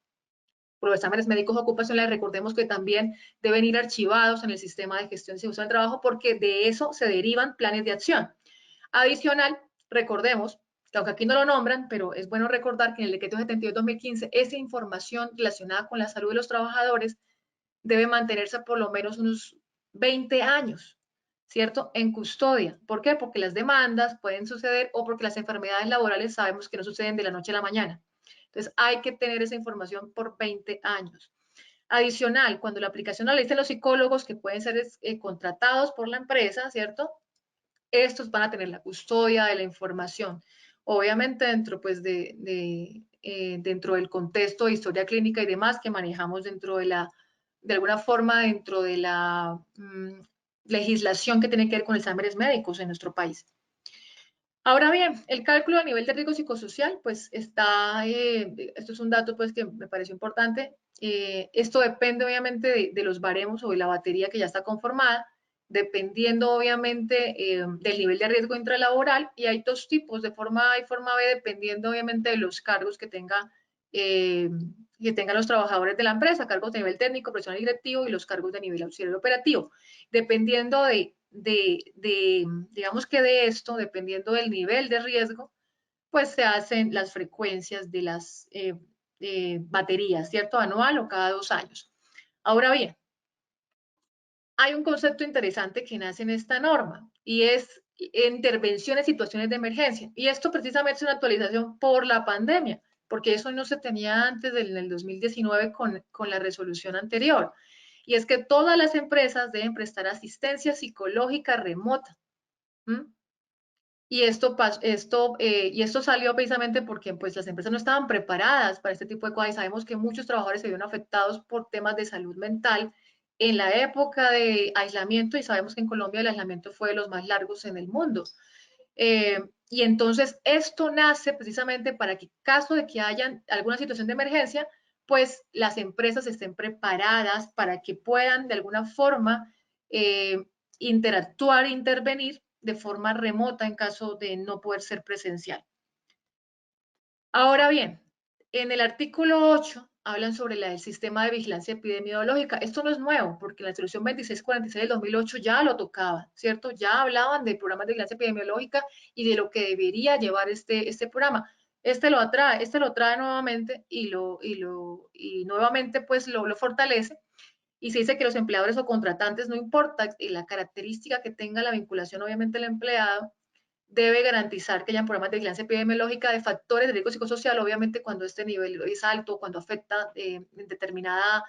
por los exámenes médicos ocupacionales, recordemos que también deben ir archivados en el sistema de gestión y seguridad del trabajo, porque de eso se derivan planes de acción. Adicional, recordemos, que aunque aquí no lo nombran, pero es bueno recordar que en el decreto 72/2015, esa información relacionada con la salud de los trabajadores debe mantenerse por lo menos unos 20 años, ¿cierto? En custodia. ¿Por qué? Porque las demandas pueden suceder o porque las enfermedades laborales sabemos que no suceden de la noche a la mañana. Entonces, hay que tener esa información por 20 años. Adicional, cuando la aplicación la dicen los psicólogos que pueden ser contratados por la empresa, ¿cierto? Estos van a tener la custodia de la información. Obviamente dentro, pues, dentro del contexto de historia clínica y demás que manejamos dentro de alguna forma, dentro de la legislación que tiene que ver con exámenes médicos en nuestro país. Ahora bien, el cálculo a nivel de riesgo psicosocial, pues está, esto es un dato pues que me pareció importante, esto depende obviamente de los baremos o de la batería que ya está conformada, dependiendo obviamente del nivel de riesgo intralaboral, y hay dos tipos, de forma A y forma B, dependiendo obviamente de los cargos que tengan los trabajadores de la empresa, cargos de nivel técnico, profesional y directivo, y los cargos de nivel auxiliar operativo. Dependiendo digamos que de esto, dependiendo del nivel de riesgo, pues se hacen las frecuencias de las baterías, ¿cierto? Anual o cada 2 años. Ahora bien, hay un concepto interesante que nace en esta norma y es intervención en situaciones de emergencia. Y esto precisamente es una actualización por la pandemia, porque eso no se tenía antes del 2019 con la resolución anterior. Y es que todas las empresas deben prestar asistencia psicológica remota. Y esto salió precisamente porque pues, las empresas no estaban preparadas para este tipo de cosas y sabemos que muchos trabajadores se vieron afectados por temas de salud mental en la época de aislamiento, y sabemos que en Colombia el aislamiento fue de los más largos en el mundo. Y entonces esto nace precisamente para que en caso de que haya alguna situación de emergencia, pues las empresas estén preparadas para que puedan de alguna forma interactuar e intervenir de forma remota en caso de no poder ser presencial. Ahora bien, en el artículo 8 hablan sobre el sistema de vigilancia epidemiológica. Esto no es nuevo, porque la resolución 2646 del 2008 ya lo tocaba, ¿cierto? Ya hablaban de programas de vigilancia epidemiológica y de lo que debería llevar este programa. Este lo trae nuevamente y nuevamente pues lo fortalece. Y se dice que los empleadores o contratantes, no importa la característica que tenga la vinculación, obviamente el empleado debe garantizar que haya programas de vigilancia epidemiológica de factores de riesgo psicosocial, obviamente cuando este nivel es alto, cuando afecta determinada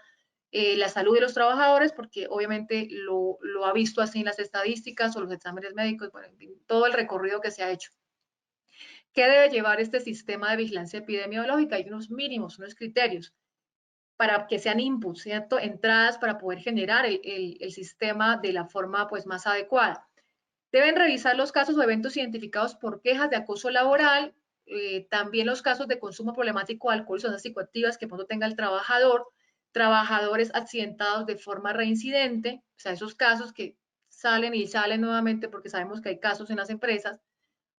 la salud de los trabajadores, porque obviamente lo ha visto así en las estadísticas o los exámenes médicos, bueno, todo el recorrido que se ha hecho. ¿Qué debe llevar este sistema de vigilancia epidemiológica? Hay unos mínimos, unos criterios para que sean inputs, ¿cierto? Entradas para poder generar el sistema de la forma pues, más adecuada. Deben revisar los casos o eventos identificados por quejas de acoso laboral, también los casos de consumo problemático de alcohol y sustancias psicoactivas que pronto tenga el trabajador, trabajadores accidentados de forma reincidente, o sea, esos casos que salen y salen nuevamente porque sabemos que hay casos en las empresas,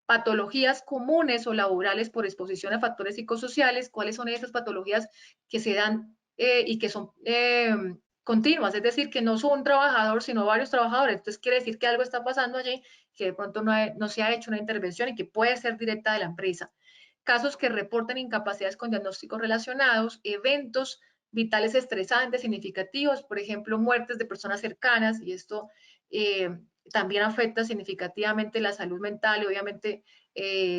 patologías comunes o laborales por exposición a factores psicosociales, cuáles son esas patologías que se dan y que son continuas, es decir, que no son un trabajador, sino varios trabajadores. Entonces, quiere decir que algo está pasando allí, que de pronto no se ha hecho una intervención y que puede ser directa de la empresa. Casos que reporten incapacidades con diagnósticos relacionados, eventos vitales estresantes, significativos, por ejemplo, muertes de personas cercanas, y esto también afecta significativamente la salud mental y obviamente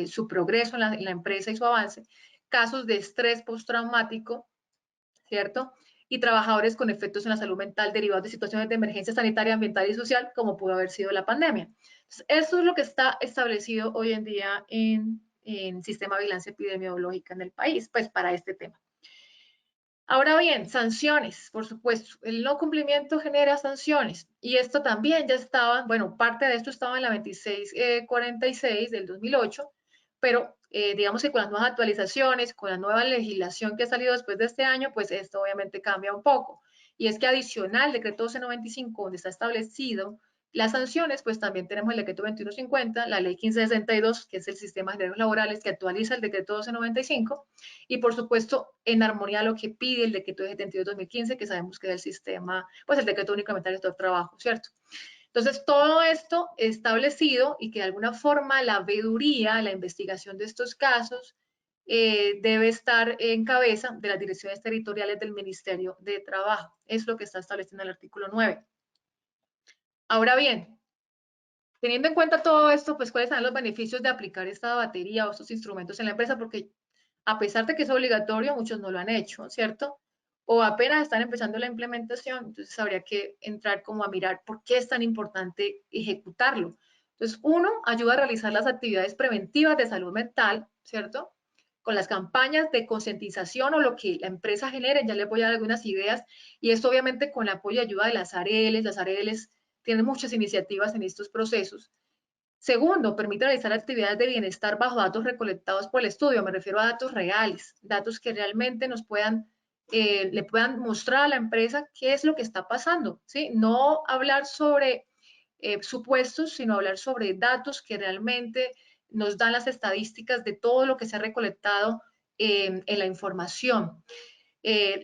su progreso en la empresa y su avance. Casos de estrés postraumático, ¿cierto? Y trabajadores con efectos en la salud mental derivados de situaciones de emergencia sanitaria, ambiental y social, como pudo haber sido la pandemia. Entonces, eso es lo que está establecido hoy en día en sistema de vigilancia epidemiológica en el país, pues para este tema. Ahora bien, sanciones, por supuesto, el no cumplimiento genera sanciones, y esto también ya estaba, bueno, parte de esto estaba en la 2646 del 2008, pero digamos que con las nuevas actualizaciones, con la nueva legislación que ha salido después de este año, pues esto obviamente cambia un poco, y es que adicional al decreto 1295, donde está establecido las sanciones, pues también tenemos el decreto 2150, la ley 1562, que es el sistema de derechos laborales que actualiza el decreto 1295, y por supuesto en armonía a lo que pide el decreto 72-2015, que sabemos que es el sistema, pues el decreto únicamente del sector trabajo, ¿cierto? Entonces, todo esto establecido y que de alguna forma la veeduría, la investigación de estos casos, debe estar en cabeza de las direcciones territoriales del Ministerio de Trabajo. Es lo que está establecido en el artículo 9. Ahora bien, teniendo en cuenta todo esto, pues cuáles son los beneficios de aplicar esta batería o estos instrumentos en la empresa, porque a pesar de que es obligatorio, muchos no lo han hecho, ¿cierto? O apenas están empezando la implementación, entonces habría que entrar como a mirar por qué es tan importante ejecutarlo. Entonces, uno, ayuda a realizar las actividades preventivas de salud mental, ¿cierto? Con las campañas de concientización o lo que la empresa genere, ya les voy a dar algunas ideas, y esto obviamente con el apoyo y ayuda de las ARLs tienen muchas iniciativas en estos procesos. Segundo, permite realizar actividades de bienestar bajo datos recolectados por el estudio. Me refiero a datos reales, datos que realmente nos le puedan mostrar a la empresa qué es lo que está pasando, ¿sí? No hablar sobre supuestos, sino hablar sobre datos que realmente nos dan las estadísticas de todo lo que se ha recolectado en la información.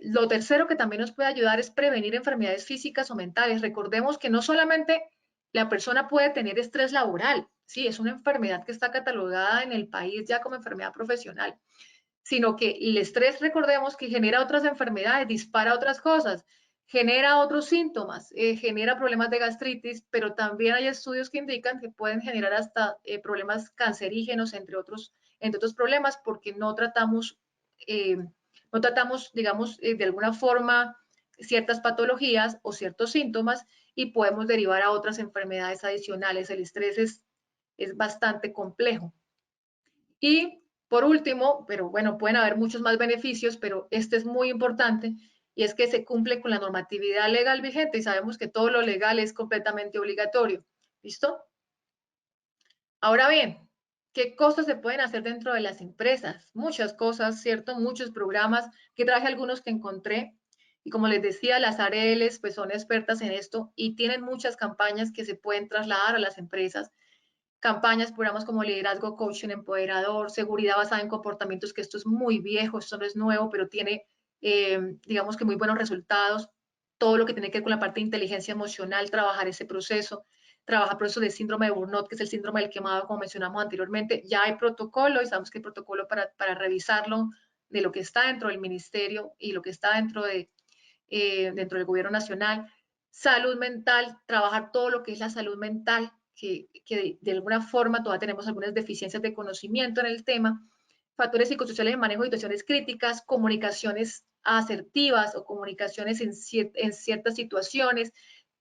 Lo tercero que también nos puede ayudar es prevenir enfermedades físicas o mentales. Recordemos que no solamente la persona puede tener estrés laboral, sí, es una enfermedad que está catalogada en el país ya como enfermedad profesional, sino que el estrés, recordemos que genera otras enfermedades, dispara otras cosas, genera otros síntomas, genera problemas de gastritis, pero también hay estudios que indican que pueden generar hasta problemas cancerígenos, entre otros problemas, porque no tratamos, digamos, de alguna forma ciertas patologías o ciertos síntomas y podemos derivar a otras enfermedades adicionales. El estrés es bastante complejo. Y por último, pero bueno, pueden haber muchos más beneficios, pero este es muy importante, y es que se cumple con la normatividad legal vigente y sabemos que todo lo legal es completamente obligatorio. ¿Listo? Ahora bien, ¿qué cosas se pueden hacer dentro de las empresas? Muchas cosas, ¿cierto? Muchos programas, que traje algunos que encontré. Y como les decía, las ARLs pues son expertas en esto y tienen muchas campañas que se pueden trasladar a las empresas. Campañas, programas como liderazgo, coaching, empoderador, seguridad basada en comportamientos, que esto es muy viejo, esto no es nuevo, pero tiene, digamos que muy buenos resultados. Todo lo que tiene que ver con la parte de inteligencia emocional, trabajar ese proceso, trabajar proceso de síndrome de burnout, que es el síndrome del quemado, como mencionamos anteriormente. Ya hay protocolo y sabemos que hay protocolo para revisarlo de lo que está dentro del ministerio y lo que está dentro del gobierno nacional. Salud mental, trabajar todo lo que es la salud mental, que de alguna forma todavía tenemos algunas deficiencias de conocimiento en el tema. Factores psicosociales de manejo de situaciones críticas, comunicaciones asertivas o comunicaciones en ciertas situaciones,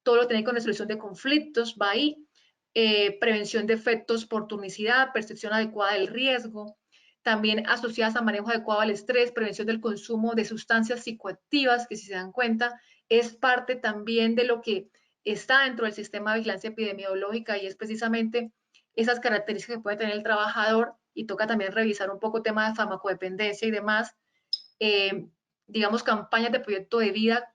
todo lo que tiene con resolución de conflictos, va ahí. Prevención de efectos por turnicidad, percepción adecuada del riesgo, también asociadas a manejo adecuado al estrés, prevención del consumo de sustancias psicoactivas, que si se dan cuenta, es parte también de lo que está dentro del sistema de vigilancia epidemiológica, y es precisamente esas características que puede tener el trabajador, y toca también revisar un poco tema de farmacodependencia y demás, digamos, campañas de proyecto de vida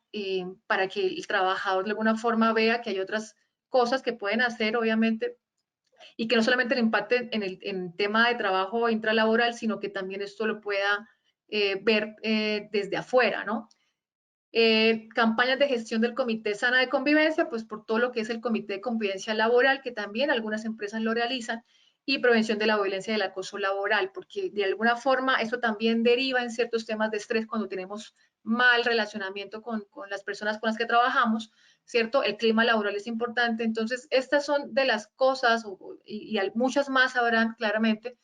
para que el trabajador de alguna forma vea que hay otras cosas que pueden hacer, obviamente, y que no solamente le impacte en el tema de trabajo intralaboral, sino que también esto lo pueda ver desde afuera, ¿no? Campañas de gestión del Comité Sana de Convivencia, pues por todo lo que es el Comité de Convivencia Laboral, que también algunas empresas lo realizan, y prevención de la violencia y del acoso laboral, porque de alguna forma eso también deriva en ciertos temas de estrés cuando tenemos mal relacionamiento con las personas con las que trabajamos, ¿cierto? El clima laboral es importante. Entonces, estas son de las cosas, y muchas más habrán claramente,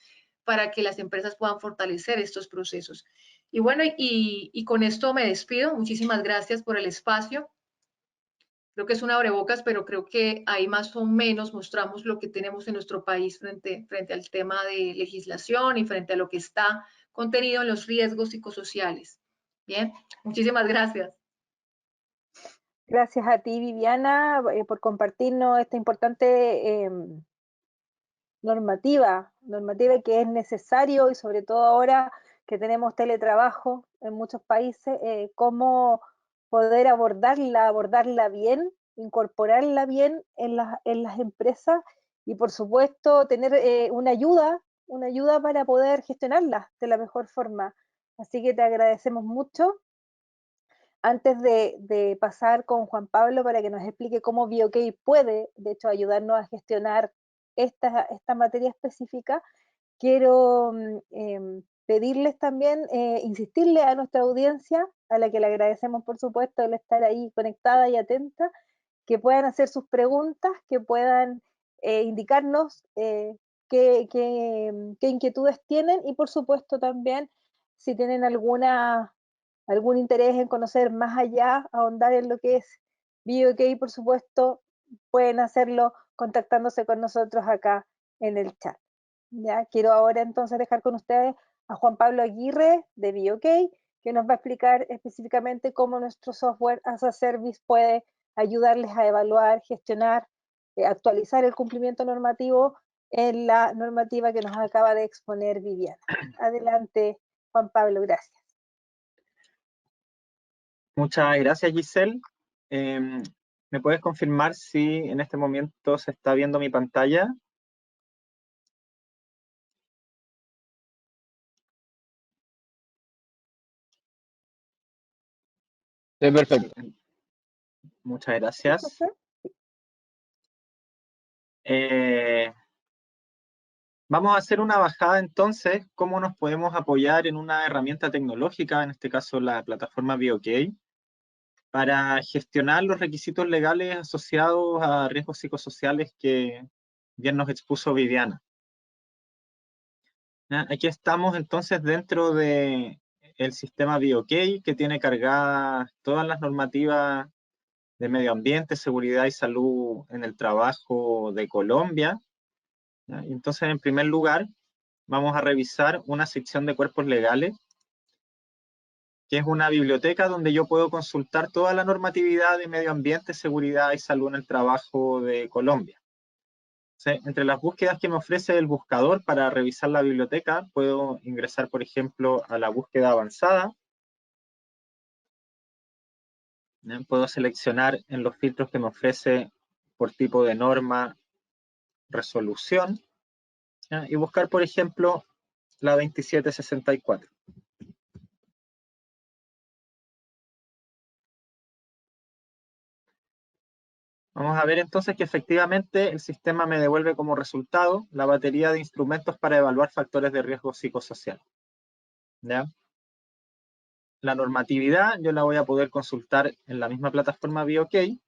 para que las empresas puedan fortalecer estos procesos. Y bueno, y con esto me despido. Muchísimas gracias por el espacio. Creo que es un abrebocas, pero creo que ahí más o menos mostramos lo que tenemos en nuestro país frente al tema de legislación y frente a lo que está contenido en los riesgos psicosociales. Bien, muchísimas gracias. Gracias a ti, Viviana, por compartirnos esta importante normativa que es necesario, y sobre todo ahora que tenemos teletrabajo en muchos países, cómo poder abordarla bien, incorporarla bien en las empresas, y por supuesto tener una ayuda para poder gestionarla de la mejor forma. Así que te agradecemos mucho. Antes de pasar con Juan Pablo para que nos explique cómo BioK puede, de hecho, ayudarnos a gestionar esta materia específica, quiero pedirles también, insistirle a nuestra audiencia, a la que le agradecemos por supuesto el estar ahí conectada y atenta, que puedan hacer sus preguntas, que puedan indicarnos qué inquietudes tienen, y por supuesto también si tienen algún interés en conocer más allá, ahondar en lo que es BioK, por supuesto, pueden hacerlo contactándose con nosotros acá en el chat. Ya, quiero ahora entonces dejar con ustedes a Juan Pablo Aguirre de BioK, que nos va a explicar específicamente cómo nuestro software as a service puede ayudarles a evaluar, gestionar, actualizar el cumplimiento normativo en la normativa que nos acaba de exponer Viviana. Adelante, Juan Pablo, gracias. Muchas gracias, Giselle. ¿Me puedes confirmar si en este momento se está viendo mi pantalla? Sí, perfecto. Muchas gracias. ¿Christopher? Vamos a hacer una bajada entonces, cómo nos podemos apoyar en una herramienta tecnológica, en este caso la plataforma BioK, para gestionar los requisitos legales asociados a riesgos psicosociales que bien nos expuso Viviana. ¿Ya? Aquí estamos entonces dentro del sistema BioK, que tiene cargadas todas las normativas de medio ambiente, seguridad y salud en el trabajo de Colombia. ¿Ya? Entonces, en primer lugar, vamos a revisar una sección de cuerpos legales, que es una biblioteca donde yo puedo consultar toda la normatividad de medio ambiente, seguridad y salud en el trabajo de Colombia. Entre las búsquedas que me ofrece el buscador para revisar la biblioteca, puedo ingresar, por ejemplo, a la búsqueda avanzada. Puedo seleccionar en los filtros que me ofrece por tipo de norma, resolución, ¿ya? Y buscar, por ejemplo, la 2764. Vamos a ver entonces que efectivamente el sistema me devuelve como resultado la batería de instrumentos para evaluar factores de riesgo psicosocial. ¿Ya? La normatividad yo la voy a poder consultar en la misma plataforma BioK,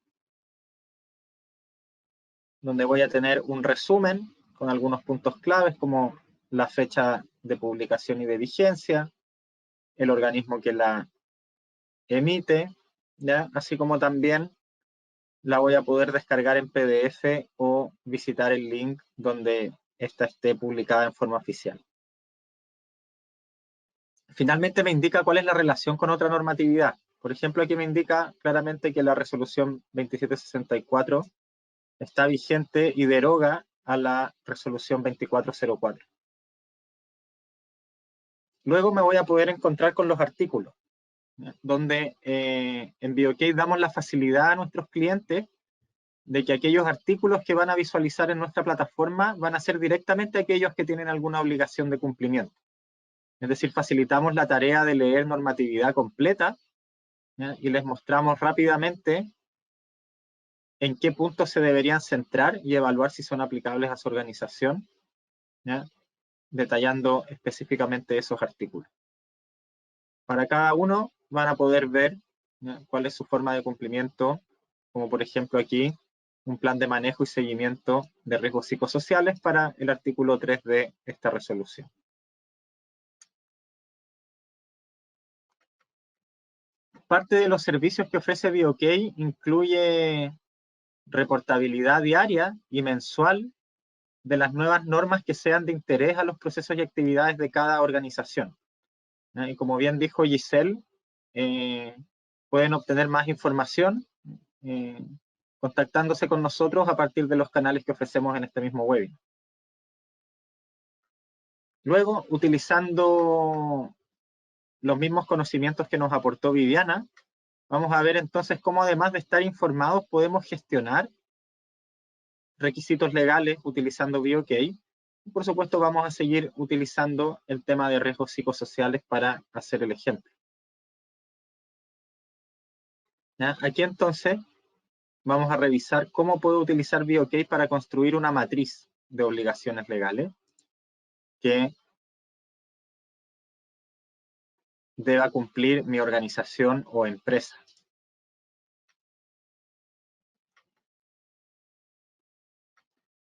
donde voy a tener un resumen con algunos puntos claves como la fecha de publicación y de vigencia, el organismo que la emite, ¿ya? Así como también la voy a poder descargar en PDF o visitar el link donde esta esté publicada en forma oficial. Finalmente me indica cuál es la relación con otra normatividad. Por ejemplo, aquí me indica claramente que la resolución 2764 está vigente y deroga a la resolución 2404. Luego me voy a poder encontrar con los artículos, donde en BioK damos la facilidad a nuestros clientes de que aquellos artículos que van a visualizar en nuestra plataforma van a ser directamente aquellos que tienen alguna obligación de cumplimiento. Es decir, facilitamos la tarea de leer normatividad completa, ¿ya? Y les mostramos rápidamente en qué puntos se deberían centrar y evaluar si son aplicables a su organización, ¿ya? Detallando específicamente esos artículos. Para cada uno van a poder ver, ¿ya?, cuál es su forma de cumplimiento, como por ejemplo aquí, un plan de manejo y seguimiento de riesgos psicosociales para el artículo 3 de esta resolución. Parte de los servicios que ofrece BioK incluye reportabilidad diaria y mensual de las nuevas normas que sean de interés a los procesos y actividades de cada organización. Y como bien dijo Giselle, pueden obtener más información contactándose con nosotros a partir de los canales que ofrecemos en este mismo webinar. Luego, utilizando los mismos conocimientos que nos aportó Viviana, vamos a ver entonces cómo, además de estar informados, podemos gestionar requisitos legales utilizando BioK. Y por supuesto vamos a seguir utilizando el tema de riesgos psicosociales para hacer el ejemplo. ¿Ya? Aquí entonces vamos a revisar cómo puedo utilizar BioK para construir una matriz de obligaciones legales que deba cumplir mi organización o empresa.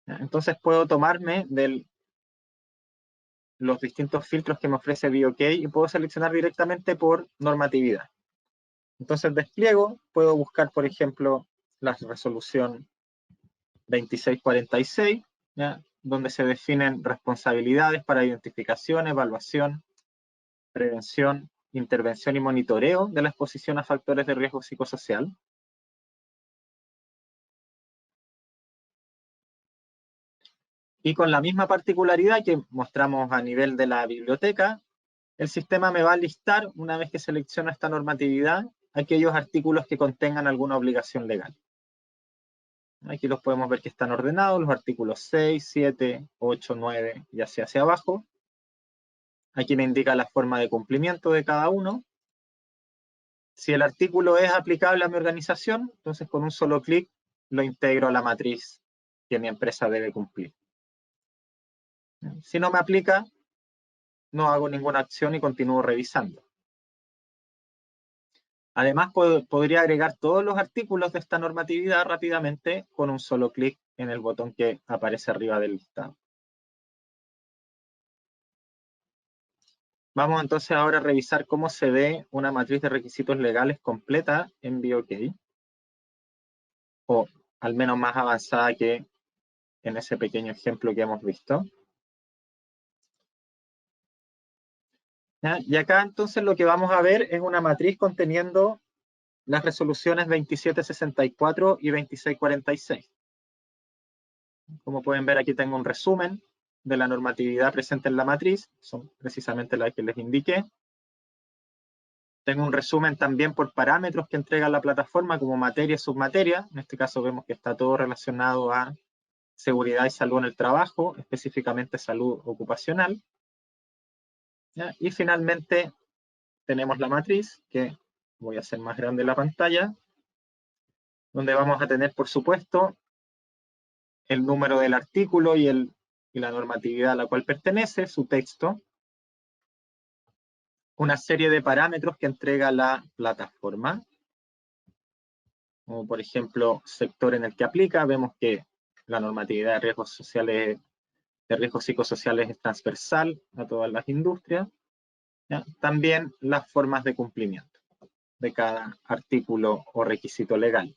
¿Ya? Entonces puedo tomarme de los distintos filtros que me ofrece BioK y puedo seleccionar directamente por normatividad. Entonces despliego, puedo buscar, por ejemplo, la resolución 2646, ¿ya?, donde se definen responsabilidades para identificación, evaluación, prevención, intervención y monitoreo de la exposición a factores de riesgo psicosocial. Y con la misma particularidad que mostramos a nivel de la biblioteca, el sistema me va a listar, una vez que selecciono esta normatividad, aquellos artículos que contengan alguna obligación legal. Aquí los podemos ver que están ordenados, los artículos 6, 7, 8, 9 y así hacia abajo. Aquí me indica la forma de cumplimiento de cada uno. Si el artículo es aplicable a mi organización, entonces con un solo clic lo integro a la matriz que mi empresa debe cumplir. Si no me aplica, no hago ninguna acción y continúo revisando. Además, podría agregar todos los artículos de esta normatividad rápidamente con un solo clic en el botón que aparece arriba del listado. Vamos entonces ahora a revisar cómo se ve una matriz de requisitos legales completa en BOK, o al menos más avanzada que en ese pequeño ejemplo que hemos visto. ¿Ya? Y acá entonces lo que vamos a ver es una matriz conteniendo las resoluciones 2764 y 2646. Como pueden ver, aquí tengo un resumen de la normatividad presente en la matriz, son precisamente las que les indiqué. Tengo un resumen también por parámetros que entrega la plataforma como materia y submateria. En este caso vemos que está todo relacionado a seguridad y salud en el trabajo, específicamente salud ocupacional. ¿Ya? Y finalmente tenemos la matriz, que voy a hacer más grande la pantalla, donde vamos a tener, por supuesto, el número del artículo y la normatividad a la cual pertenece, su texto, una serie de parámetros que entrega la plataforma, como por ejemplo sector en el que aplica. Vemos que la normatividad de riesgos sociales, de riesgos psicosociales es transversal a todas las industrias. ¿Ya? También las formas de cumplimiento de cada artículo o requisito legal.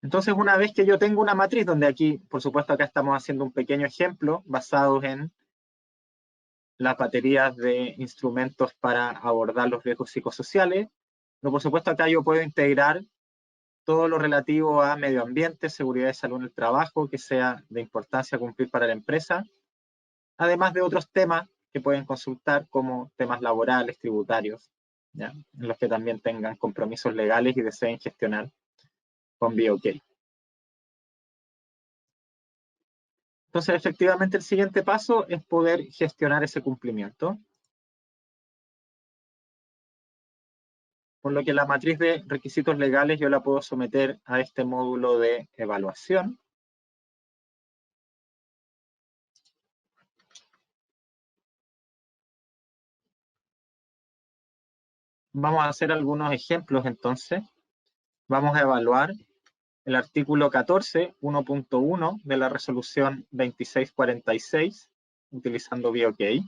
Entonces, una vez que yo tengo una matriz, donde aquí, por supuesto, acá estamos haciendo un pequeño ejemplo basado en las baterías de instrumentos para abordar los riesgos psicosociales, pero por supuesto acá yo puedo integrar todo lo relativo a medio ambiente, seguridad y salud en el trabajo, que sea de importancia cumplir para la empresa, además de otros temas que pueden consultar como temas laborales, tributarios, ¿ya? En los que también tengan compromisos legales y deseen gestionar con BOK. Entonces, efectivamente, el siguiente paso es poder gestionar ese cumplimiento. Por lo que la matriz de requisitos legales yo la puedo someter a este módulo de evaluación. Vamos a hacer algunos ejemplos entonces. Vamos a evaluar el artículo 14, 1.1 de la resolución 2646, utilizando BOK.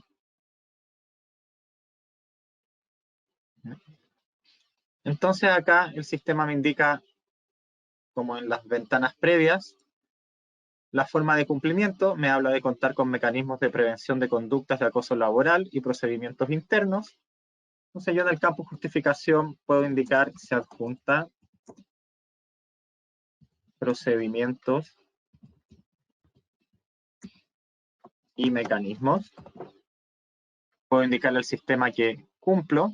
Entonces acá el sistema me indica, como en las ventanas previas, la forma de cumplimiento. Me habla de contar con mecanismos de prevención de conductas de acoso laboral y procedimientos internos. Entonces yo en el campo justificación puedo indicar se adjunta procedimientos y mecanismos. Puedo indicarle al sistema que cumplo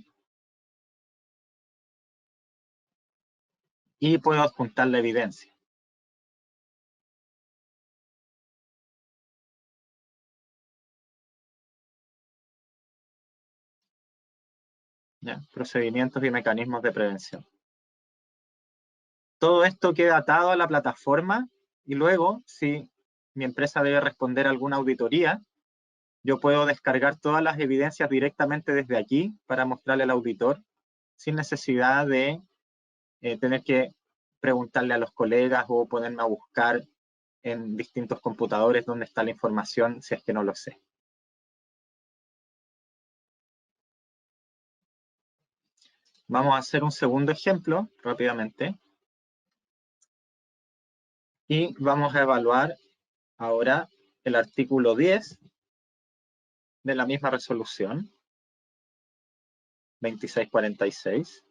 y puedo adjuntar la evidencia. ¿Ya? Procedimientos y mecanismos de prevención. Todo esto queda atado a la plataforma y luego, si mi empresa debe responder a alguna auditoría, yo puedo descargar todas las evidencias directamente desde aquí para mostrarle al auditor sin necesidad de tener que preguntarle a los colegas o ponerme a buscar en distintos computadores dónde está la información si es que no lo sé. Vamos a hacer un segundo ejemplo rápidamente. Y vamos a evaluar ahora el artículo 10 de la misma resolución, 2646,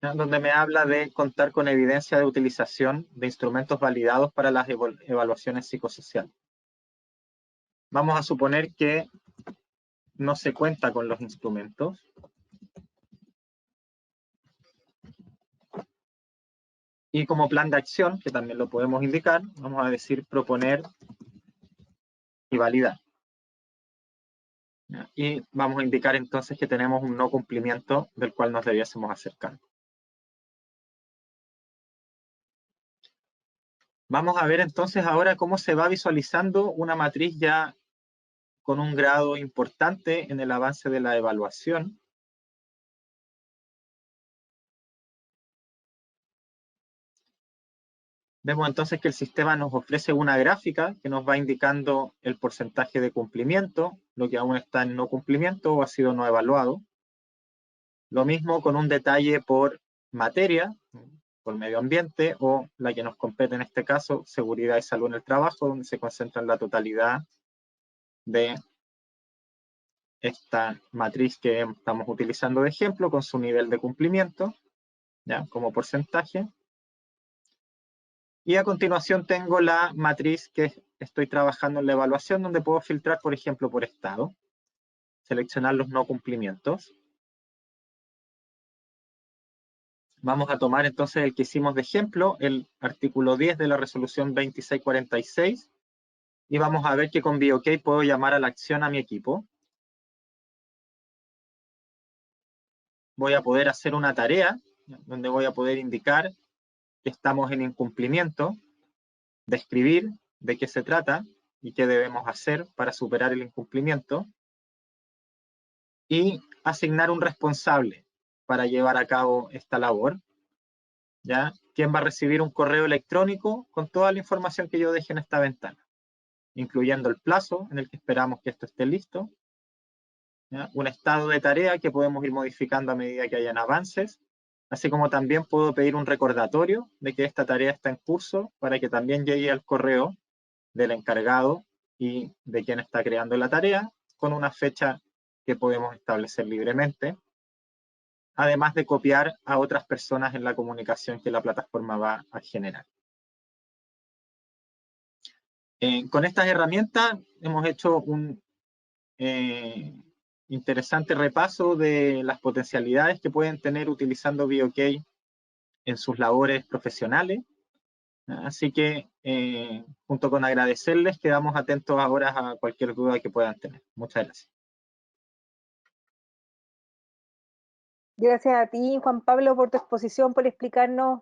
donde me habla de contar con evidencia de utilización de instrumentos validados para las evaluaciones psicosociales. Vamos a suponer que no se cuenta con los instrumentos. Y como plan de acción, que también lo podemos indicar, vamos a decir proponer y validar. ¿Ya? Y vamos a indicar entonces que tenemos un no cumplimiento del cual nos debiésemos hacer cargo. Vamos a ver entonces ahora cómo se va visualizando una matriz ya con un grado importante en el avance de la evaluación. Vemos entonces que el sistema nos ofrece una gráfica que nos va indicando el porcentaje de cumplimiento, lo que aún está en no cumplimiento o ha sido no evaluado. Lo mismo con un detalle por materia, por medio ambiente, o la que nos compete en este caso, seguridad y salud en el trabajo, donde se concentra la totalidad de esta matriz que estamos utilizando de ejemplo, con su nivel de cumplimiento, ¿ya? Como porcentaje. Y a continuación tengo la matriz que estoy trabajando en la evaluación, donde puedo filtrar, por ejemplo, por estado, seleccionar los no cumplimientos. Vamos a tomar entonces el que hicimos de ejemplo, el artículo 10 de la resolución 2646, y vamos a ver que con BOK puedo llamar a la acción a mi equipo. Voy a poder hacer una tarea, donde voy a poder indicar que estamos en incumplimiento, describir de qué se trata y qué debemos hacer para superar el incumplimiento, y asignar un responsable para llevar a cabo esta labor, ¿ya? ¿Quién va a recibir un correo electrónico con toda la información que yo deje en esta ventana, incluyendo el plazo en el que esperamos que esto esté listo, ¿ya? Un estado de tarea que podemos ir modificando a medida que hayan avances, así como también puedo pedir un recordatorio de que esta tarea está en curso para que también llegue al correo del encargado y de quien está creando la tarea, con una fecha que podemos establecer libremente, además de copiar a otras personas en la comunicación que la plataforma va a generar. Con estas herramientas hemos hecho un interesante repaso de las potencialidades que pueden tener utilizando BOK en sus labores profesionales. Así que, junto con agradecerles, quedamos atentos ahora a cualquier duda que puedan tener. Muchas gracias. Gracias a ti, Juan Pablo, por tu exposición, por explicarnos,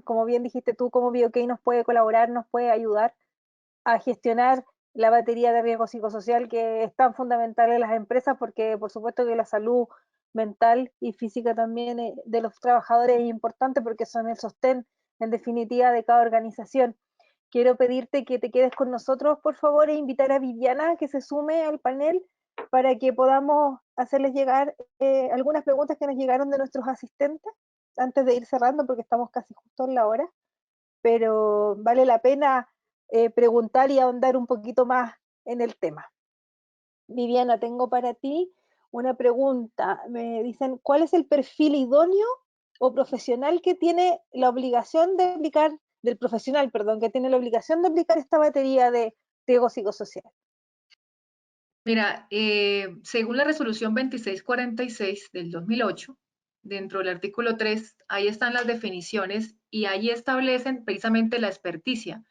como bien dijiste tú, cómo BOK nos puede colaborar, nos puede ayudar a gestionar la batería de riesgo psicosocial que es tan fundamental en las empresas, porque por supuesto que la salud mental y física también de los trabajadores es importante, porque son el sostén, en definitiva, de cada organización. Quiero pedirte que te quedes con nosotros, por favor, e invitar a Viviana a que se sume al panel para que podamos hacerles llegar algunas preguntas que nos llegaron de nuestros asistentes antes de ir cerrando, porque estamos casi justo en la hora, pero vale la pena preguntar y ahondar un poquito más en el tema. Viviana, tengo para ti una pregunta. Me dicen, ¿cuál es el perfil idóneo o profesional que tiene la obligación de aplicar, del profesional, perdón, que tiene la obligación de aplicar esta batería de riesgo psicosocial? Mira, según la resolución 2646 del 2008, dentro del artículo 3, ahí están las definiciones y ahí establecen precisamente la experticia.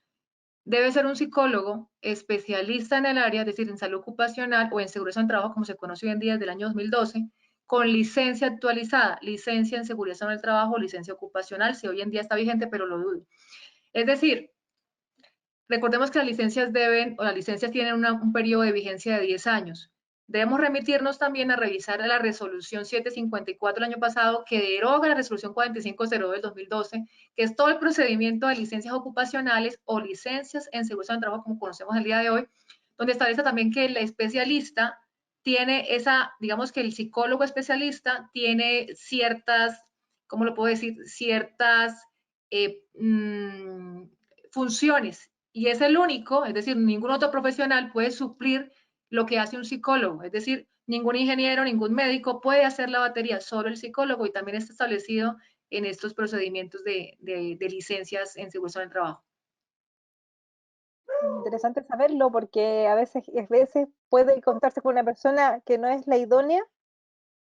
Debe ser un psicólogo especialista en el área, es decir, en salud ocupacional o en seguridad en trabajo, como se conoce hoy en día desde el año 2012, con licencia actualizada, licencia en seguridad en el trabajo, licencia ocupacional, si hoy en día está vigente, pero lo dudo. Es decir, recordemos que las licencias tienen un periodo de vigencia de 10 años. Debemos remitirnos también a revisar la resolución 754 del año pasado, que deroga la resolución 4502 del 2012, que es todo el procedimiento de licencias ocupacionales o licencias en seguridad del trabajo, como conocemos el día de hoy, donde establece también que el especialista tiene digamos que el psicólogo especialista tiene ciertas, ¿cómo lo puedo decir? Ciertas funciones, y es el único, es decir, ningún otro profesional puede suplir lo que hace un psicólogo, es decir, ningún ingeniero, ningún médico puede hacer la batería, solo el psicólogo, y también está establecido en estos procedimientos de licencias en seguridad del trabajo. Interesante saberlo, porque a veces puede contarse con una persona que no es la idónea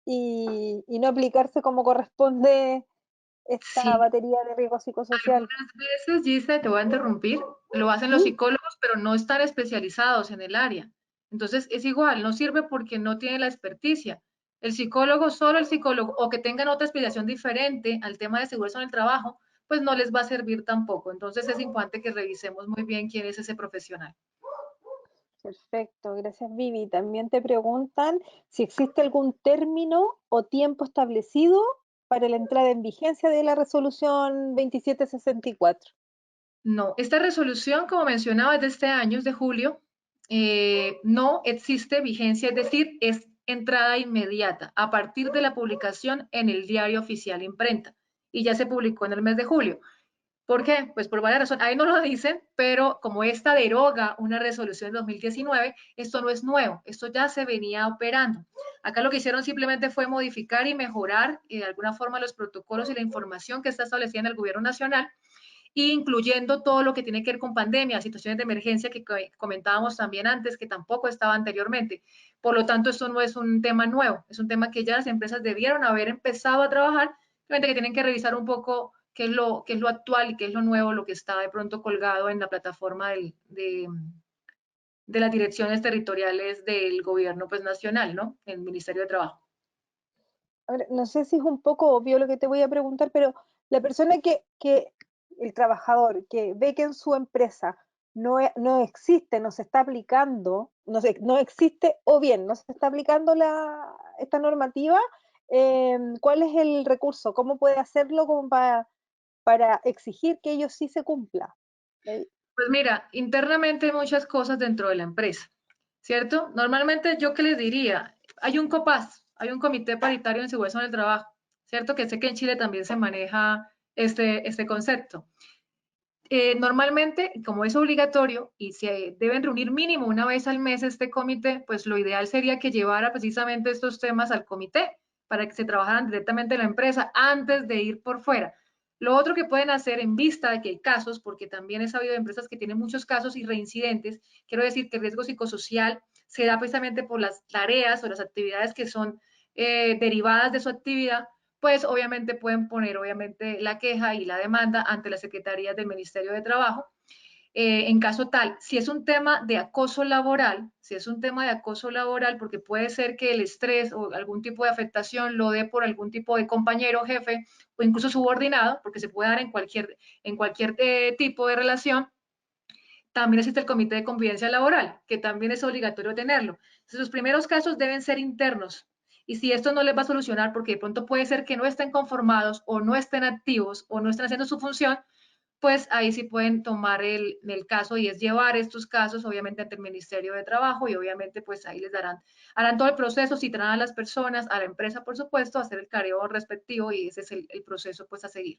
y no aplicarse como corresponde esta Sí, batería de riesgo psicosocial? algunas veces, Gise, te voy a interrumpir, lo hacen los ¿Mm? psicólogos, pero no están especializados en el área. Entonces es igual, no sirve porque no tiene la experticia. El psicólogo, solo el psicólogo, o que tengan otra especialización diferente al tema de seguridad en el trabajo, pues no les va a servir tampoco. Entonces es importante que revisemos muy bien quién es ese profesional. Perfecto, gracias Vivi. También te preguntan si existe algún término o tiempo establecido para la entrada en vigencia de la resolución 2764. No, esta resolución, como mencionaba, es de este año, es de julio, no existe vigencia, es decir, es entrada inmediata a partir de la publicación en el Diario Oficial Imprenta y ya se publicó en el mes de julio. ¿Por qué? Pues por varias razones. Ahí no lo dicen, pero como esta deroga una resolución de 2019, esto no es nuevo, esto ya se venía operando. Acá lo que hicieron simplemente fue modificar y mejorar de alguna forma los protocolos y la información que está establecida en el gobierno nacional, incluyendo todo lo que tiene que ver con pandemia, situaciones de emergencia que comentábamos también antes, que tampoco estaba anteriormente. Por lo tanto, esto no es un tema nuevo, es un tema que ya las empresas debieron haber empezado a trabajar, simplemente que tienen que revisar un poco qué es lo actual y qué es lo nuevo, lo que está de pronto colgado en la plataforma de las direcciones territoriales del gobierno pues, nacional, ¿no? El Ministerio de Trabajo. Ahora, no sé si es un poco obvio lo que te voy a preguntar, pero la persona el trabajador que ve que en su empresa no existe, no se está aplicando, no existe o bien no se está aplicando esta normativa, ¿cuál es el recurso? ¿Cómo puede hacerlo como para exigir que ellos sí se cumpla? Pues mira, internamente hay muchas cosas dentro de la empresa, ¿cierto? Normalmente yo qué les diría, hay un COPAS, hay un Comité Paritario en Seguridad en el Trabajo, ¿cierto? Que sé que en Chile también se maneja este concepto. Normalmente, como es obligatorio y se deben reunir mínimo una vez al mes este comité, pues lo ideal sería que llevara precisamente estos temas al comité para que se trabajaran directamente en la empresa antes de ir por fuera. Lo otro que pueden hacer en vista de que hay casos, porque también he sabido de empresas que tienen muchos casos y reincidentes, quiero decir que el riesgo psicosocial se da precisamente por las tareas o las actividades que son derivadas de su actividad, pues obviamente pueden poner obviamente la queja y la demanda ante las secretarías del Ministerio de Trabajo. En caso tal, si es un tema de acoso laboral, porque puede ser que el estrés o algún tipo de afectación lo dé por algún tipo de compañero, jefe o incluso subordinado, porque se puede dar en cualquier tipo de relación, también existe el Comité de Convivencia Laboral, que también es obligatorio tenerlo. Entonces, los primeros casos deben ser internos. Y si esto no les va a solucionar, porque de pronto puede ser que no estén conformados o no estén activos o no estén haciendo su función, pues ahí sí pueden tomar el caso y es llevar estos casos obviamente ante el Ministerio de Trabajo y obviamente pues ahí harán todo el proceso, citarán a las personas, a la empresa por supuesto, a hacer el careo respectivo y ese es el proceso pues a seguir.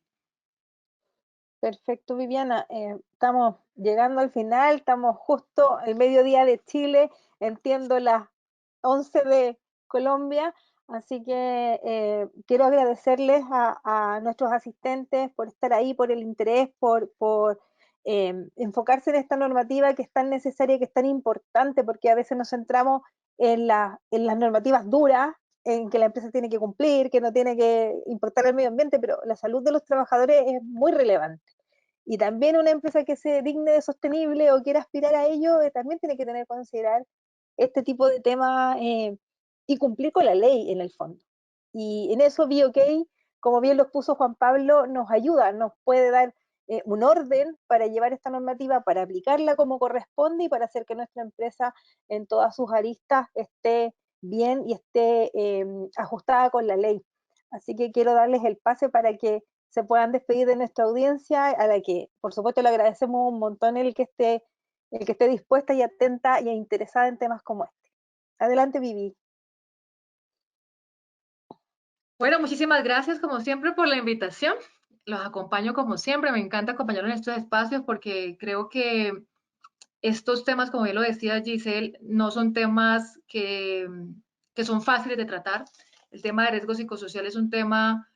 Perfecto, Viviana. Estamos llegando al final, estamos justo el mediodía de Chile, entiendo las 11 de Colombia, así que quiero agradecerles a nuestros asistentes por estar ahí, por el interés, por enfocarse en esta normativa que es tan necesaria, que es tan importante, porque a veces nos centramos en las normativas duras, en que la empresa tiene que cumplir, que no tiene que importar el medio ambiente, pero la salud de los trabajadores es muy relevante. Y también una empresa que se digne de sostenible o quiera aspirar a ello, también tiene que tener que considerar este tipo de temas y cumplir con la ley en el fondo. Y en eso BOK, como bien lo puso Juan Pablo, nos ayuda, nos puede dar un orden para llevar esta normativa, para aplicarla como corresponde y para hacer que nuestra empresa en todas sus aristas esté bien y esté ajustada con la ley. Así que quiero darles el pase para que se puedan despedir de nuestra audiencia, a la que por supuesto le agradecemos un montón el que esté dispuesta y atenta y interesada en temas como este. Adelante, Vivi. Bueno, muchísimas gracias como siempre por la invitación. Los acompaño como siempre, me encanta acompañarlos en estos espacios porque creo que estos temas, como bien lo decía Giselle, no son temas que son fáciles de tratar. El tema de riesgo psicosocial es un tema,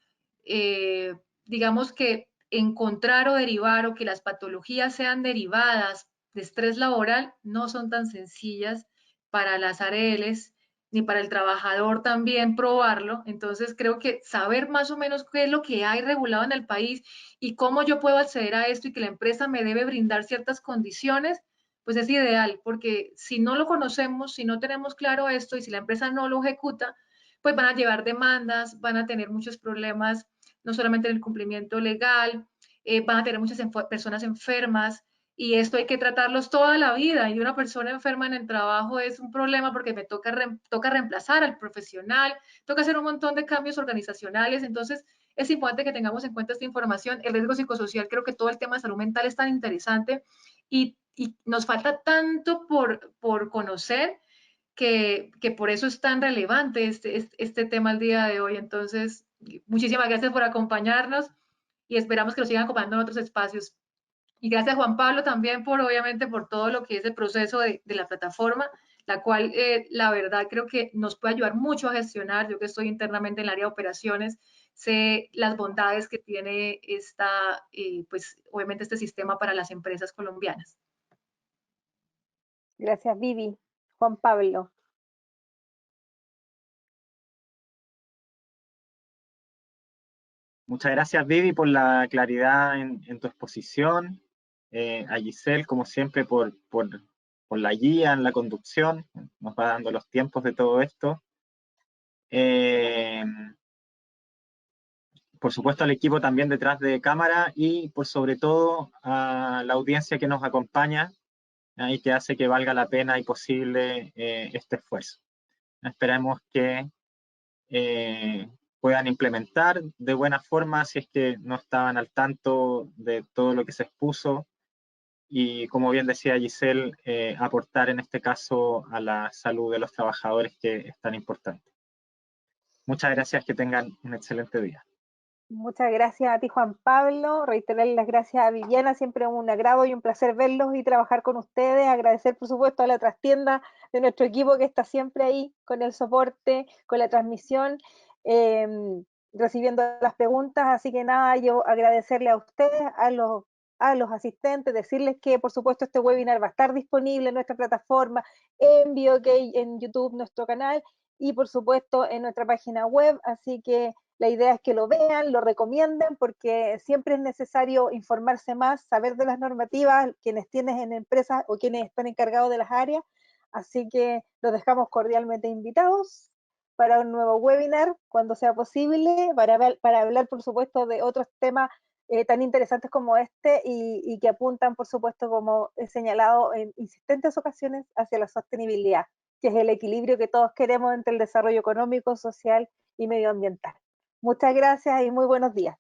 digamos que encontrar o derivar o que las patologías sean derivadas de estrés laboral no son tan sencillas para las ARLs ni para el trabajador también probarlo. Entonces creo que saber más o menos qué es lo que hay regulado en el país y cómo yo puedo acceder a esto y que la empresa me debe brindar ciertas condiciones, pues es ideal, porque si no lo conocemos, si no tenemos claro esto y si la empresa no lo ejecuta, pues van a llevar demandas, van a tener muchos problemas, no solamente en el cumplimiento legal, van a tener muchas personas enfermas, y esto hay que tratarlos toda la vida, y una persona enferma en el trabajo es un problema porque me toca reemplazar al profesional, toca hacer un montón de cambios organizacionales. Entonces es importante que tengamos en cuenta esta información. El riesgo psicosocial, creo que todo el tema de salud mental es tan interesante y nos falta tanto por conocer que por eso es tan relevante este tema al día de hoy. Entonces, muchísimas gracias por acompañarnos y esperamos que nos sigan acompañando en otros espacios. Y gracias Juan Pablo también obviamente, por todo lo que es el proceso de la plataforma, la cual la verdad creo que nos puede ayudar mucho a gestionar. Yo que estoy internamente en el área de operaciones, sé las bondades que tiene pues obviamente este sistema para las empresas colombianas. Gracias, Vivi. Juan Pablo. Muchas gracias, Vivi, por la claridad en tu exposición. A Giselle, como siempre, por la guía en la conducción. Nos va dando los tiempos de todo esto. Por supuesto, al equipo también detrás de cámara y, por sobre todo, a la audiencia que nos acompaña y que hace que valga la pena y posible este esfuerzo. Esperemos que puedan implementar de buena forma si es que no estaban al tanto de todo lo que se expuso y, como bien decía Giselle, aportar en este caso a la salud de los trabajadores, que es tan importante. Muchas gracias, que tengan un excelente día. Muchas gracias a ti, Juan Pablo. Reiterarle las gracias a Viviana, siempre un agrado y un placer verlos y trabajar con ustedes. Agradecer, por supuesto, a la trastienda de nuestro equipo que está siempre ahí con el soporte, con la transmisión, recibiendo las preguntas. Así que nada, yo agradecerle a ustedes, a los asistentes, decirles que, por supuesto, este webinar va a estar disponible en nuestra plataforma, en BioK, en YouTube, nuestro canal, y, por supuesto, en nuestra página web. Así que la idea es que lo vean, lo recomienden, porque siempre es necesario informarse más, saber de las normativas, quienes tienen en empresas o quienes están encargados de las áreas. Así que los dejamos cordialmente invitados para un nuevo webinar cuando sea posible, para hablar, por supuesto, de otros temas tan interesantes como este y que apuntan, por supuesto, como he señalado en insistentes ocasiones, hacia la sostenibilidad, que es el equilibrio que todos queremos entre el desarrollo económico, social y medioambiental. Muchas gracias y muy buenos días.